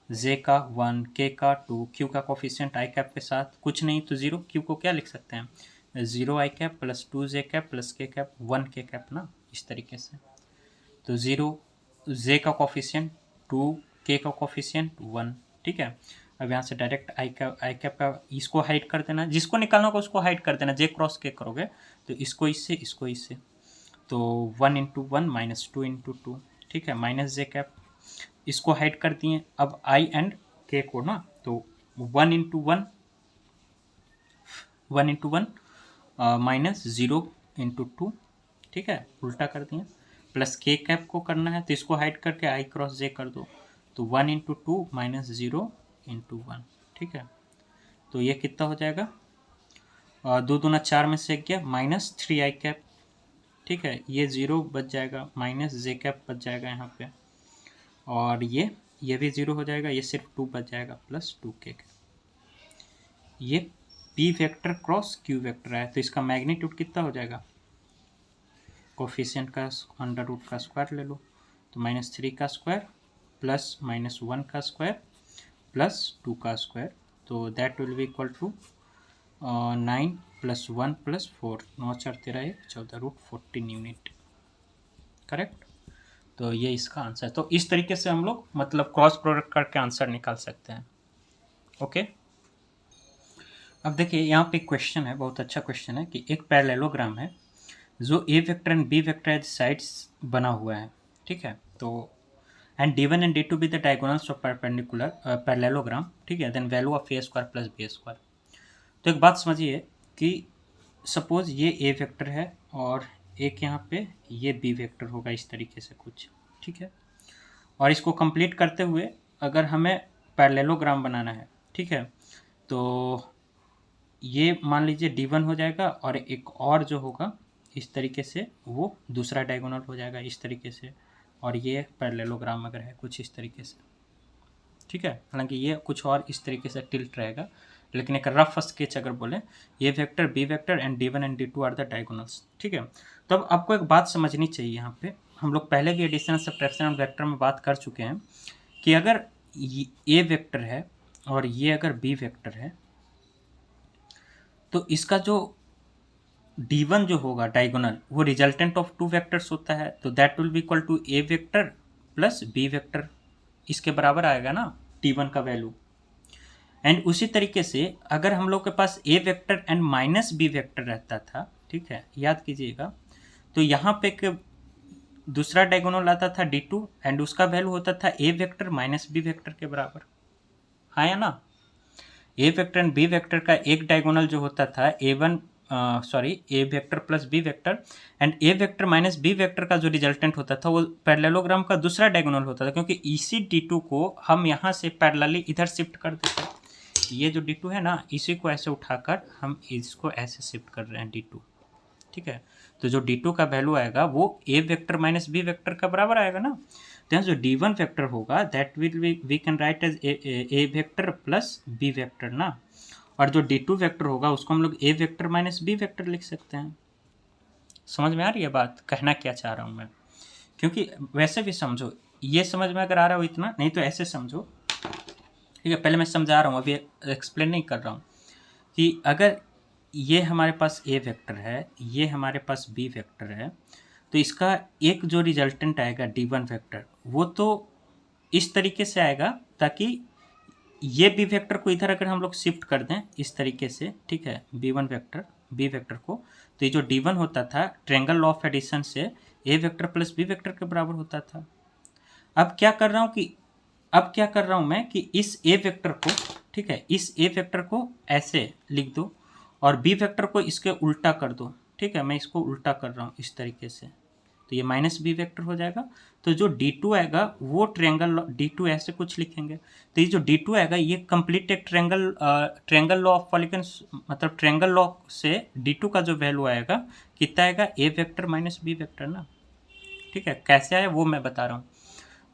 S1: जे का 1, के का 2, क्यू का कोफिशिएंट आई कैप के साथ कुछ नहीं तो 0, क्यू को क्या लिख सकते हैं, 0 आई cap plus 2 J cap plus K cap 1 के कैप ना, इस तरीके से। तो 0 जे का कोफिशिएंट 2 के का कोफिशिएंट 1, ठीक है। अब यहाँ से डायरेक्ट आई कैप का इसको हाइड कर देना, जिसको निकालना होगा उसको हाइड कर देना, जे क्रॉस के करोगे तो इसको इससे, तो 1 × 1 माइनस 2 × 2, ठीक है, माइनस जे कैप, इसको हाइड कर दिए। अब आई एंड के को ना, तो 1 × 1 माइनस 0 × 2, ठीक है, उल्टा कर दिए। प्लस के कैप को करना है तो इसको हाइड करके आई क्रॉस जे कर दो, तो 1 × 2 माइनस 0 × 1, ठीक है। तो ये कितना हो जाएगा, 2 दूना 4 में से गया, माइनस 3 आई कैप, ठीक है, ये 0 बच जाएगा, माइनस जे कैप बच जाएगा यहाँ पे, और ये भी 0 हो जाएगा, ये सिर्फ 2 बच जाएगा, प्लस 2 के। ये P vector cross Q vector है, तो इसका मैग्नीट्यूड कितना हो जाएगा, कोफिशिएंट का अंडर रूट का स्क्वायर ले लो, तो -3 का स्क्वायर प्लस -1 का स्क्वायर प्लस 2 का स्क्वायर, तो that will be equal to 9 + 1 + 4, 9 4 13 1 14 √14 unit, correct. तो ये इसका आंसर है। तो इस तरीके से हम लोग मतलब क्रॉस प्रोडक्ट करके आंसर निकाल सकते हैं। ओके, अब देखिए यहाँ पे क्वेश्चन है, बहुत अच्छा क्वेश्चन है कि एक पैरेललोग्राम है जो A vector and B vector as sides बना हुआ है, ठीक है। तो and D1 and D2 be the diagonals of perpendicular parallelogram, ठीक है, then value of A² + B²। तो एक बात समझिए कि सपोज ये ए वेक्टर है और एक यहाँ पे ये बी वेक्टर होगा, इस तरीके से कुछ, ठीक है। और इसको कंप्लीट करते हुए अगर हमें पैरेललोग्राम बनाना है, ठीक है, तो ये मान लीजिए D1 हो जाएगा और एक और जो होगा इस तरीके से वो दूसरा डायगोनल हो जाएगा इस तरीके से, और ये पैरेललोग्राम अगर है कुछ इस तरीके से, ठीक है। हालांकि ये कुछ और इस तरीके से टिल्ट रहेगा, लेकिन एक रफ स्केच अगर बोले, ये vector B vector and D1 and D2 are the diagonals, ठीक है। तो अब आपको एक बात समझनी चाहिए, यहाँ पे हम लोग पहले भी एडिशन सब्ट्रैक्शन और वेक्टर में बात कर चुके हैं कि अगर ए वेक्टर है और ये अगर बी वेक्टर है, तो इसका जो D1 जो होगा डायगोनल वो रिजल्टेंट ऑफ 2 वेक्टर्स होता है, तो that will be equal to A vector plus B vector, इसके बराबर आएगा ना D1 का वैल्यू। एंड उसी तरीके से अगर हम लोग के पास A vector and minus B vector रहता था, ठीक है, याद कीजिएगा, तो यहाँ पे एक दूसरा डायगोनल आता था D2 एंड उसका वैल्यू होता था A vector minus B vector के बराबर, हाँ या ना। A vector and B vector का एक डायगोनल जो होता था A vector plus B vector, and A vector minus B vector का जो रिजल्टेंट होता था वो पैरेललोग्राम का दूसरा डायगोनल होता था, क्योंकि इसी D2 को हम यहाँ से पैरेलली इधर शिफ्ट कर देते, ये जो D2 है ना, इसी को ऐसे उठाकर हम इसको ऐसे शिफ्ट कर रहे हैं D2, ठीक है। तो जो D2 का वैल्यू आएगा वो A vector minus B vector का बराबर आएगा ना। तो जो D1 वेक्टर होगा that will we can write as A vector plus B vector ना, और जो D2 वेक्टर होगा उसको हम लोग A vector minus B vector लिख सकते हैं। समझ में आ रही है बात, कहना क्या चाह रहा हूँ मैं, क्योंकि वैसे भी समझो, ये समझ में अगर आ रहा हो इतना, नहीं तो ऐसे समझो, ठीक है। पहले मैं समझा रहा हूँ, अभी एक्सप्लेन नहीं कर रहा हूँ, कि अगर ये हमारे पास ए वेक्टर है, ये हमारे पास बी वेक्टर है, तो इसका एक जो रिजल्टेंट आएगा D1 वेक्टर वो तो इस तरीके से आएगा, ताकि ये बी वेक्टर को इधर अगर हम लोग शिफ्ट कर दें इस तरीके से, ठीक है, B1 वेक्टर बी वेक्टर को, तो ये जो D1 होता था ट्रायंगल लॉ ऑफ एडिशन से A vector plus B vector के बराबर होता था। अब क्या कर रहा हूँ मैं कि इस ए वेक्टर को, ठीक है, इस ए वेक्टर को ऐसे लिख दो और बी वेक्टर को इसके उल्टा कर दो, ठीक है, मैं इसको उल्टा कर रहा हूँ इस तरीके से, तो ये माइनस बी वेक्टर हो जाएगा। तो जो D2 आएगा वो ट्रायंगल D2 ऐसे कुछ लिखेंगे, तो ये जो D2 आएगा ये कंप्लीट एक ट्रायंगल लॉ ऑफ पॉलीगन्स, मतलब ट्रायंगल लॉ से D2 का जो वैल्यू आएगा कितना आएगा, ए वेक्टर माइनस बी वेक्टर ना, ठीक है। कैसे आया वो मैं बता रहा हूँ।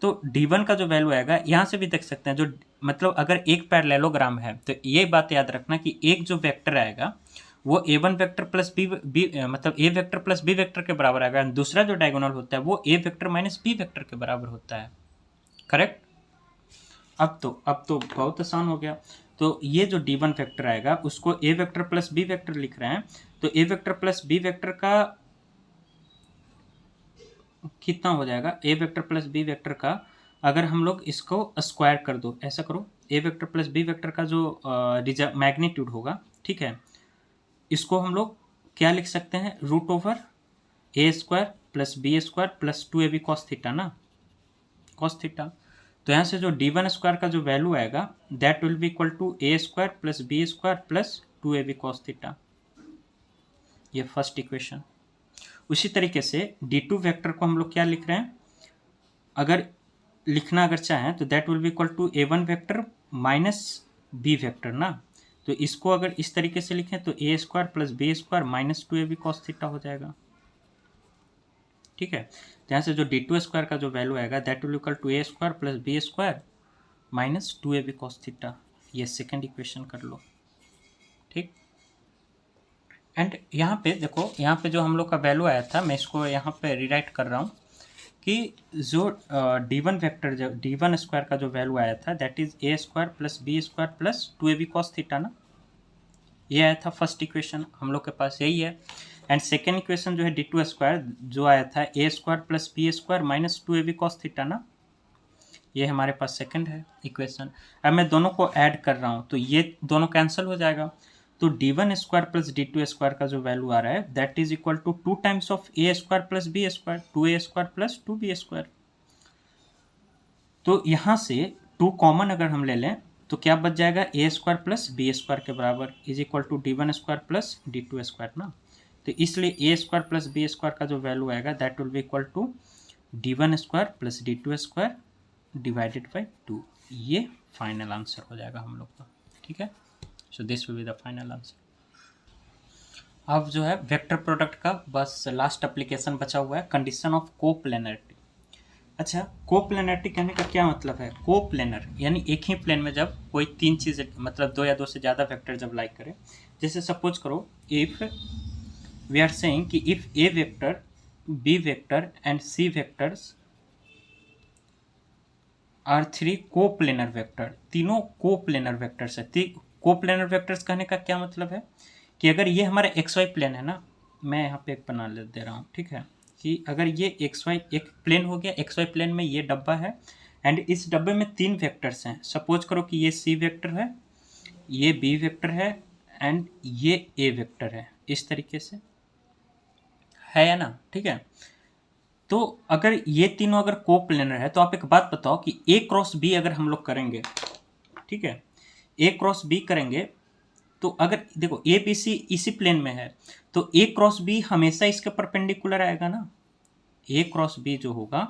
S1: तो D1 का जो वैल्यू आएगा यहाँ से भी देख सकते हैं, जो मतलब अगर एक पैरेललोग्राम है तो ये बात याद रखना कि एक जो वेक्टर आएगा वो A1 वेक्टर प्लस बी मतलब A vector plus B vector के बराबर आएगा, दूसरा जो डायगोनल होता है वो A vector minus B vector के बराबर होता है, करेक्ट। अब तो बहुत आसान हो गया। तो ये जो D1 वेक्टर आएगा उसको ए वेक्टर प्लस बी वेक्टर लिख रहे हैं, तो A vector plus B vector का कितना हो जाएगा, A vector plus B vector का अगर हम लोग इसको स्क्वायर कर दो, ऐसा करो, ए वेक्टर प्लस बी वेक्टर का जो मैग्नीट्यूड होगा, ठीक है, इसको हम लोग क्या लिख सकते हैं, root over A square plus B square plus 2ab cos theta ना, कॉस थीटा। तो यहाँ से जो डी1 स्क्वायर का जो वैल्यू आएगा that will be equal to A square plus B square plus 2ab cos theta, ये फर्स्ट इक्वेशन। उसी तरीके से d2 वेक्टर को हम लोग क्या लिख रहे हैं, अगर लिखना अगर चाहें तो that will be equal to a1 vector minus B vector ना। तो इसको अगर इस तरीके से लिखें तो A square plus B square minus 2ab cos theta हो जाएगा, ठीक है। तो यहाँ से जो d2 स्क्वायर का जो वैल्यू आएगा that will equal to A square plus B square minus 2ab cos theta, ये सेकेंड इक्वेशन कर लो, ठीक। एंड यहाँ पे देखो, यहाँ पे जो हम लोग का वैल्यू आया था, मैं इसको यहाँ पे रीराइट कर रहा हूँ कि जो d1 वेक्टर, जो d1 स्क्वायर का जो वैल्यू आया था that is A square plus B square plus 2ab cos theta ना, ये आया था फर्स्ट इक्वेशन, हम लोग के पास यही है। एंड सेकेंड इक्वेशन जो है d2 स्क्वायर जो आया था A square plus B square minus 2ab cos theta ना, ये हमारे पास सेकेंड है इक्वेशन। अब मैं दोनों को ऐड कर रहा हूँ तो ये दोनों कैंसिल हो जाएगा, तो d1 square plus d2 square का जो वैल्यू आ रहा है that is equal to 2 times of A square plus B square, 2a square plus 2b square. तो यहाँ से 2 कॉमन अगर हम ले लें तो क्या बच जाएगा, A square plus B square के बराबर is equal to d1 square plus d2 square ना। तो इसलिए A square plus B square का जो वैल्यू आएगा that will be equal to d1 square plus d2 square divided by 2, ये फाइनल आंसर हो जाएगा हम लोग का, ठीक है। So this will be the final answer. अब जो है वेक्टर प्रोडक्ट का बस लास्ट एप्लीकेशन बचा हुआ है, कंडीशन ऑफ कोप्लेनरिटी। अच्छा, कोप्लेनरिटी कहने का क्या मतलब है, कोप्लेनर यानी एक ही प्लेन में जब कोई तीन चीज़ें, मतलब दो या दो से ज़्यादा वेक्टर जब लाइक करें, जैसे सपोज करो इफ़ वी आर सेइंग कि if A vector, B vector and C vectors are 3 coplanar vector, तीनों कोप्लेनर वेक्टर्स है। कोप्लेनर वेक्टर्स कहने का क्या मतलब है कि अगर ये हमारा एक्स वाई प्लेन है ना, मैं यहाँ पे एक बना दे रहा हूँ, ठीक है, कि अगर ये एक्स वाई एक प्लेन हो गया, एक्स वाई प्लेन में ये डब्बा है एंड इस डब्बे में 3 वेक्टर्स हैं। सपोज करो कि ये सी वेक्टर है, ये बी वेक्टर है एंड ये ए वेक्टर है, इस तरीके से है या ना, ठीक है। तो अगर ये तीनों अगर कोप्लेनर है तो आप एक बात बताओ कि ए क्रॉस बी अगर हम लोग करेंगे, ठीक है, ए क्रॉस बी करेंगे तो अगर देखो ए बी सी इसी प्लेन में है तो ए क्रॉस बी हमेशा इसके परपेंडिकुलर आएगा ना। ए क्रॉस बी जो होगा,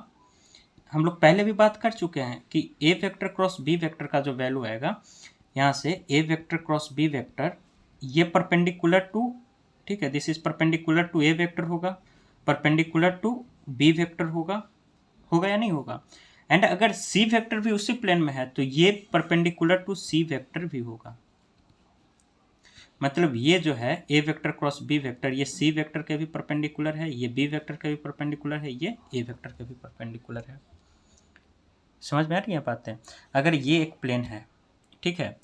S1: हम लोग पहले भी बात कर चुके हैं कि A vector cross B vector का जो वैल्यू आएगा, यहाँ से A vector cross B vector ये परपेंडिकुलर टू, ठीक है, this is perpendicular to A vector होगा, परपेंडिकुलर टू बी वेक्टर होगा, होगा या नहीं होगा। एंड अगर सी वेक्टर भी उसी प्लेन में है तो ये परपेंडिकुलर टू सी वेक्टर भी होगा। मतलब ये जो है A vector cross B vector, ये सी वेक्टर के भी परपेंडिकुलर है, ये बी वेक्टर के भी परपेंडिकुलर है, ये ए वेक्टर के भी परपेंडिकुलर है। समझ में आ रही है बातें। अगर ये एक प्लेन है, ठीक है,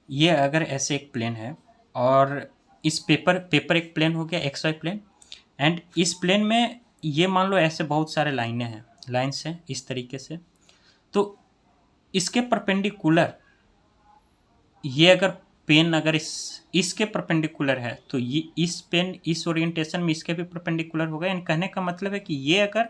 S1: ये अगर ऐसे एक प्लेन है और इस पेपर एक प्लेन हो गया, एक्स वाई प्लेन, एंड इस प्लेन में ये मान लो ऐसे बहुत सारे लाइनें हैं, लाइन्स हैं इस तरीके से, तो इसके परपेंडिकुलर ये अगर पेन अगर इसके परपेंडिकुलर है तो ये इस पेन इस ओरिएंटेशन में इसके भी परपेंडिकुलर होगा। यानी कहने का मतलब है कि ये अगर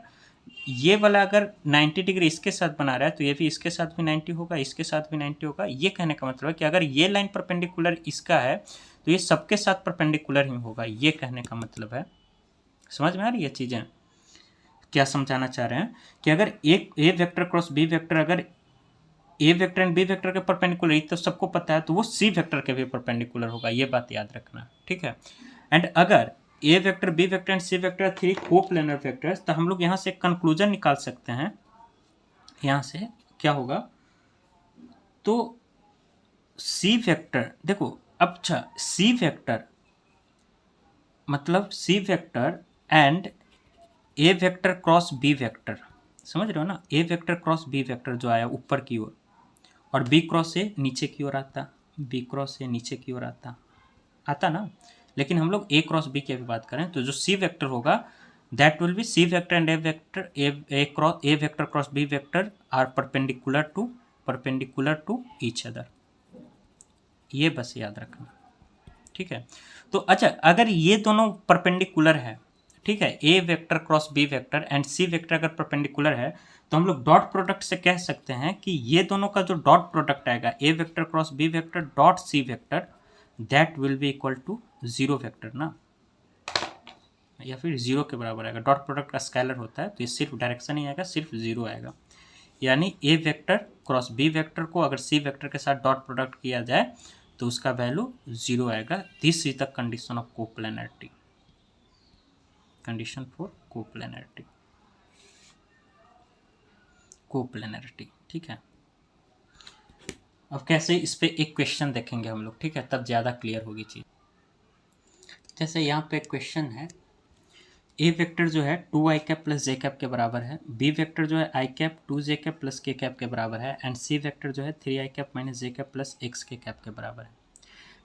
S1: ये वाला अगर 90 डिग्री इसके साथ बना रहा है तो ये भी इसके साथ भी 90 होगा, इसके साथ भी 90 होगा। ये कहने का मतलब है कि अगर ये लाइन परपेंडिकुलर इसका है तो ये सबके साथ परपेंडिकुलर ही होगा, ये कहने का मतलब है। समझ में आ रही है चीज़ें, क्या समझाना चाह रहे हैं कि अगर एक ए वेक्टर क्रॉस बी वेक्टर अगर A vector and B vector के परपेंडिकुलर तो सबको पता है, तो वो सी वेक्टर के भी परपेंडिकुलर होगा, ये बात याद रखना, ठीक है। एंड अगर A vector B vector and C vector 3 coplanar vectors, तो हम लोग यहाँ से कंक्लूजन निकाल सकते हैं। यहाँ से क्या होगा, तो सी वेक्टर देखो, अच्छा सी वेक्टर मतलब C vector and A vector cross B vector, समझ रहे हो ना, A vector cross B vector जो आया ऊपर की ओर और बी क्रॉस से नीचे की ओर आता, बी क्रॉस से नीचे की ओर आता ना, लेकिन हम लोग ए क्रॉस बी की भी बात करें तो जो सी वेक्टर होगा that will be C vector and A vector A vector cross B vector are perpendicular to each other. ये बस याद रखना, ठीक है। तो अच्छा, अगर ये दोनों परपेंडिकुलर है, ठीक है, A vector cross B vector and C vector अगर परपेंडिकुलर है, तो हम लोग डॉट प्रोडक्ट से कह सकते हैं कि ये दोनों का जो डॉट प्रोडक्ट आएगा A vector cross B vector dot C vector, that will be equal to zero vector ना, या फिर जीरो के बराबर आएगा। डॉट प्रोडक्ट का स्केलर होता है, तो ये सिर्फ डायरेक्शन ही आएगा, सिर्फ जीरो आएगा। यानी A vector cross B vector को अगर सी वेक्टर के साथ डॉट प्रोडक्ट किया जाए तो उसका वैल्यू जीरो आएगा। This is the condition of coplanarity, condition for coplanarity, ठीक है। अब कैसे इस पे एक क्वेश्चन देखेंगे हम लोग, ठीक है, तब ज़्यादा क्लियर होगी चीज़। जैसे यहाँ पे क्वेश्चन है, ए वेक्टर जो है 2i कैप प्लस जे कैप के बराबर है, बी वेक्टर जो है I cap 2j cap plus K cap के बराबर है, एंड सी वेक्टर जो है 3i cap minus J cap plus X K cap के बराबर है।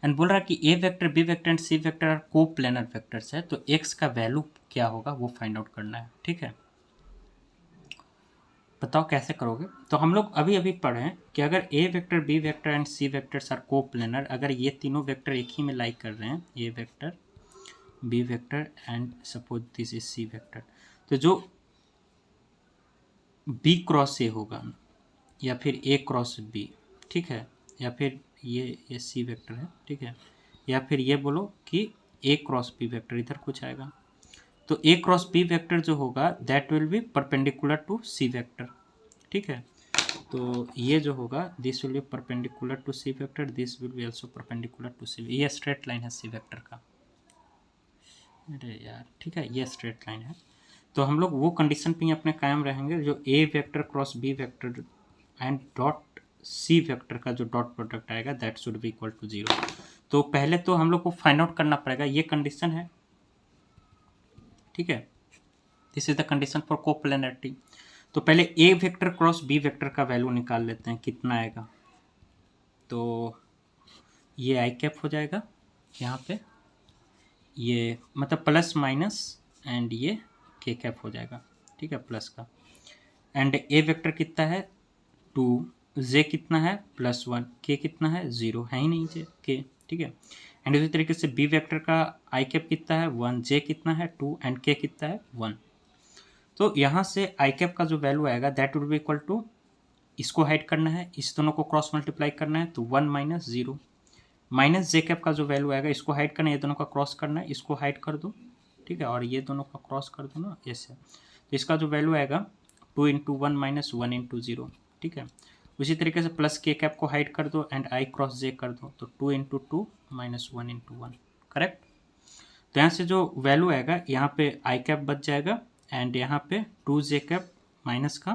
S1: एंड बोल रहा है कि A vector B vector and C vector are coplanar vectors है, तो एक्स का वैल्यू क्या होगा वो फाइंड आउट करना है, ठीक है। बताओ कैसे करोगे। तो हम लोग अभी अभी पढ़े हैं कि अगर A vector B vector and C vectors are coplanar, अगर ये तीनों वेक्टर एक ही में लाइक कर रहे हैं, A vector B vector and suppose this is C vector, तो जो बी क्रॉस ए होगा या फिर ए क्रॉस बी, ठीक है, या फिर ये सी वेक्टर है, ठीक है, या फिर ये बोलो कि ए क्रॉस बी वेक्टर, इधर कुछ आएगा, तो ए क्रॉस बी वेक्टर जो होगा that will be perpendicular to C vector, ठीक है। तो ये जो होगा this will be perpendicular to C vector, this will be also perpendicular to C, ये स्ट्रेट लाइन है सी वेक्टर का, अरे यार, ठीक है, ये स्ट्रेट लाइन है। तो हम लोग वो कंडीशन पे अपने कायम रहेंगे, जो A vector cross B vector and dot C vector का जो डॉट प्रोडक्ट आएगा that should be equal to zero. तो पहले तो हम लोग को फाइंड आउट करना पड़ेगा, ये कंडीशन है, ठीक है, this is the condition for coplanarity. तो पहले A vector cross B vector का वैल्यू निकाल लेते हैं, कितना आएगा। तो ये आई कैप हो जाएगा यहाँ पे, ये मतलब प्लस माइनस एंड ये के कैप हो जाएगा, ठीक है, प्लस का। एंड ए वेक्टर कितना है 2, जे कितना है +1, के कितना है 0, है ही नहीं जे के, ठीक है। एंड इसी तरीके से बी वेक्टर का आई कैप कितना है 1, जे कितना है 2 एंड के कितना है 1। तो यहाँ से आई कैप का जो वैल्यू आएगा that will be equal to, इसको हाइड करना है, इस दोनों को क्रॉस मल्टीप्लाई करना है, तो 1 माइनस 0, माइनस जे कैप का जो वैल्यू आएगा इसको हाइड करना है, ये दोनों का क्रॉस करना है, इसको हाइड कर दो, ठीक है, और ये दोनों का क्रॉस कर दो ना ऐसे, तो इसका जो वैल्यू आएगा 2 इंटू 1 माइनस 1 इंटू 0, ठीक है। उसी तरीके से प्लस के कैप को हाइड कर दो एंड आई क्रॉस जे कर दो, तो 2 इंटू 2 माइनस 1 इंटू 1, करेक्ट। तो यहाँ से जो वैल्यू आएगा यहाँ पे आई कैप बच जाएगा एंड यहाँ पे 2 जे कैप माइनस का,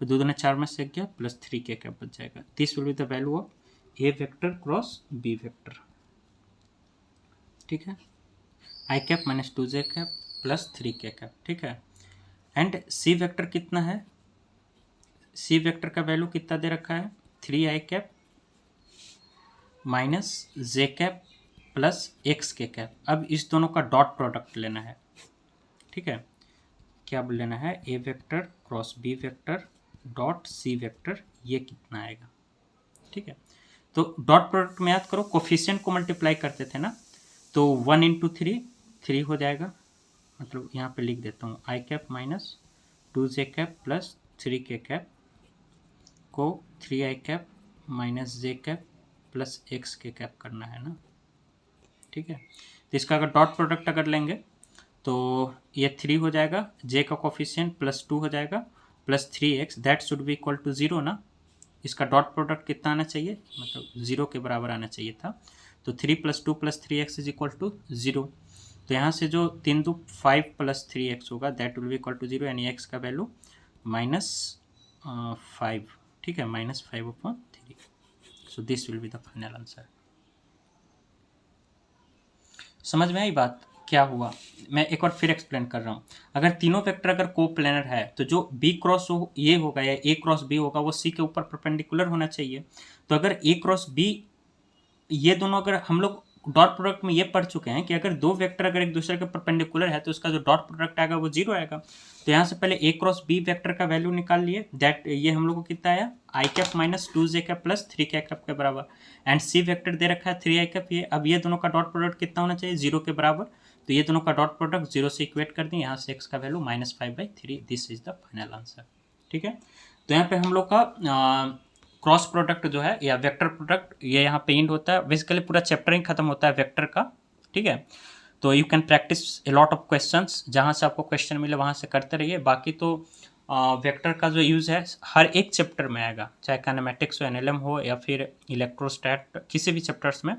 S1: तो 2 दूना 4 में से गया, प्लस 3 के कैप बच जाएगा। This will be the value of A vector cross B vector, ठीक है, I cap minus 2 J cap plus 3 K cap, ठीक है। एंड सी वेक्टर कितना है, सी वेक्टर का वैल्यू कितना दे रखा है 3 I cap minus J cap plus X K cap. अब इस दोनों का डॉट प्रोडक्ट लेना है, ठीक है, क्या लेना है, A vector cross B vector dot C vector, ये कितना आएगा, ठीक है। तो डॉट प्रोडक्ट में याद करो कोफिशिएंट को मल्टीप्लाई करते थे ना, तो 1 इंटू 3 हो जाएगा, मतलब यहाँ पे लिख देता हूँ आई cap minus 2 J cap plus 3 K cap को 3 I cap minus J cap plus X K cap करना है ना, ठीक है। तो इसका अगर डॉट प्रोडक्ट अगर लेंगे तो ये 3 हो जाएगा, जे का कोफिशिएंट +2 हो जाएगा plus 3x, that should be equal to 0 ना। इसका डॉट प्रोडक्ट कितना आना चाहिए, मतलब 0 के बराबर आना चाहिए था। तो 3 + 2 + 3x इज इक्वल टू 0। तो यहाँ से जो 3 2 5 + 3x होगा that will be equal to 0, यानी x का वैल्यू -5, ठीक है, -5/3। So this will be the final answer. समझ में आई बात क्या हुआ। मैं एक बार फिर एक्सप्लेन कर रहा हूँ। अगर तीनों वेक्टर अगर कोप्लेनर है तो जो बी क्रॉस ये होगा या ए क्रॉस बी होगा वो सी के ऊपर परपेंडिकुलर होना चाहिए। तो अगर ए क्रॉस बी ये दोनों अगर हम लोग डॉट प्रोडक्ट में ये पढ़ चुके हैं कि अगर दो वेक्टर अगर एक दूसरे के परपेंडिकुलर है तो उसका जो डॉट प्रोडक्ट आएगा वो 0 आएगा। तो यहाँ से पहले a क्रॉस b वेक्टर का वैल्यू निकाल लिए, दैट ये हम लोग को कितना आया i cap minus 2j cap plus 3k cap के बराबर, एंड c वेक्टर दे रखा है 3i कैप। ये अब ये दोनों का डॉट प्रोडक्ट कितना होना चाहिए, 0 के बराबर। तो ये दोनों का डॉट प्रोडक्ट 0 से इक्वेट कर दें, यहाँ से x का value -5/3, this is the final answer. ठीक है, तो यहाँ पे हम लोग का क्रॉस प्रोडक्ट जो है या वेक्टर प्रोडक्ट ये यहाँ पे इंड होता है। बेसिकली पूरा चैप्टर ही खत्म होता है वेक्टर का। ठीक है, तो you can practice a lot of questions, जहाँ से आपको क्वेश्चन मिले वहाँ से करते रहिए। बाकी तो वेक्टर का जो यूज़ है हर एक चैप्टर में आएगा, चाहे काइनेमेटिक्स हो, एनएलएम हो या फिर इलेक्ट्रोस्टैट, किसी भी चैप्टर्स में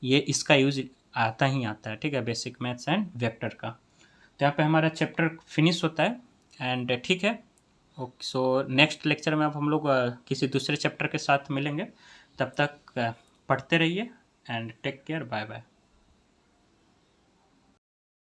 S1: ये इसका यूज आता ही आता है। ठीक है, बेसिक मैथ्स एंड वेक्टर का। तो यहाँ पे हमारा चैप्टर फिनिश होता है एंड ठीक है। ओके, सो नेक्स्ट लेक्चर में अब हम लोग किसी दूसरे चैप्टर के साथ मिलेंगे। तब तक पढ़ते रहिए and take care, bye bye.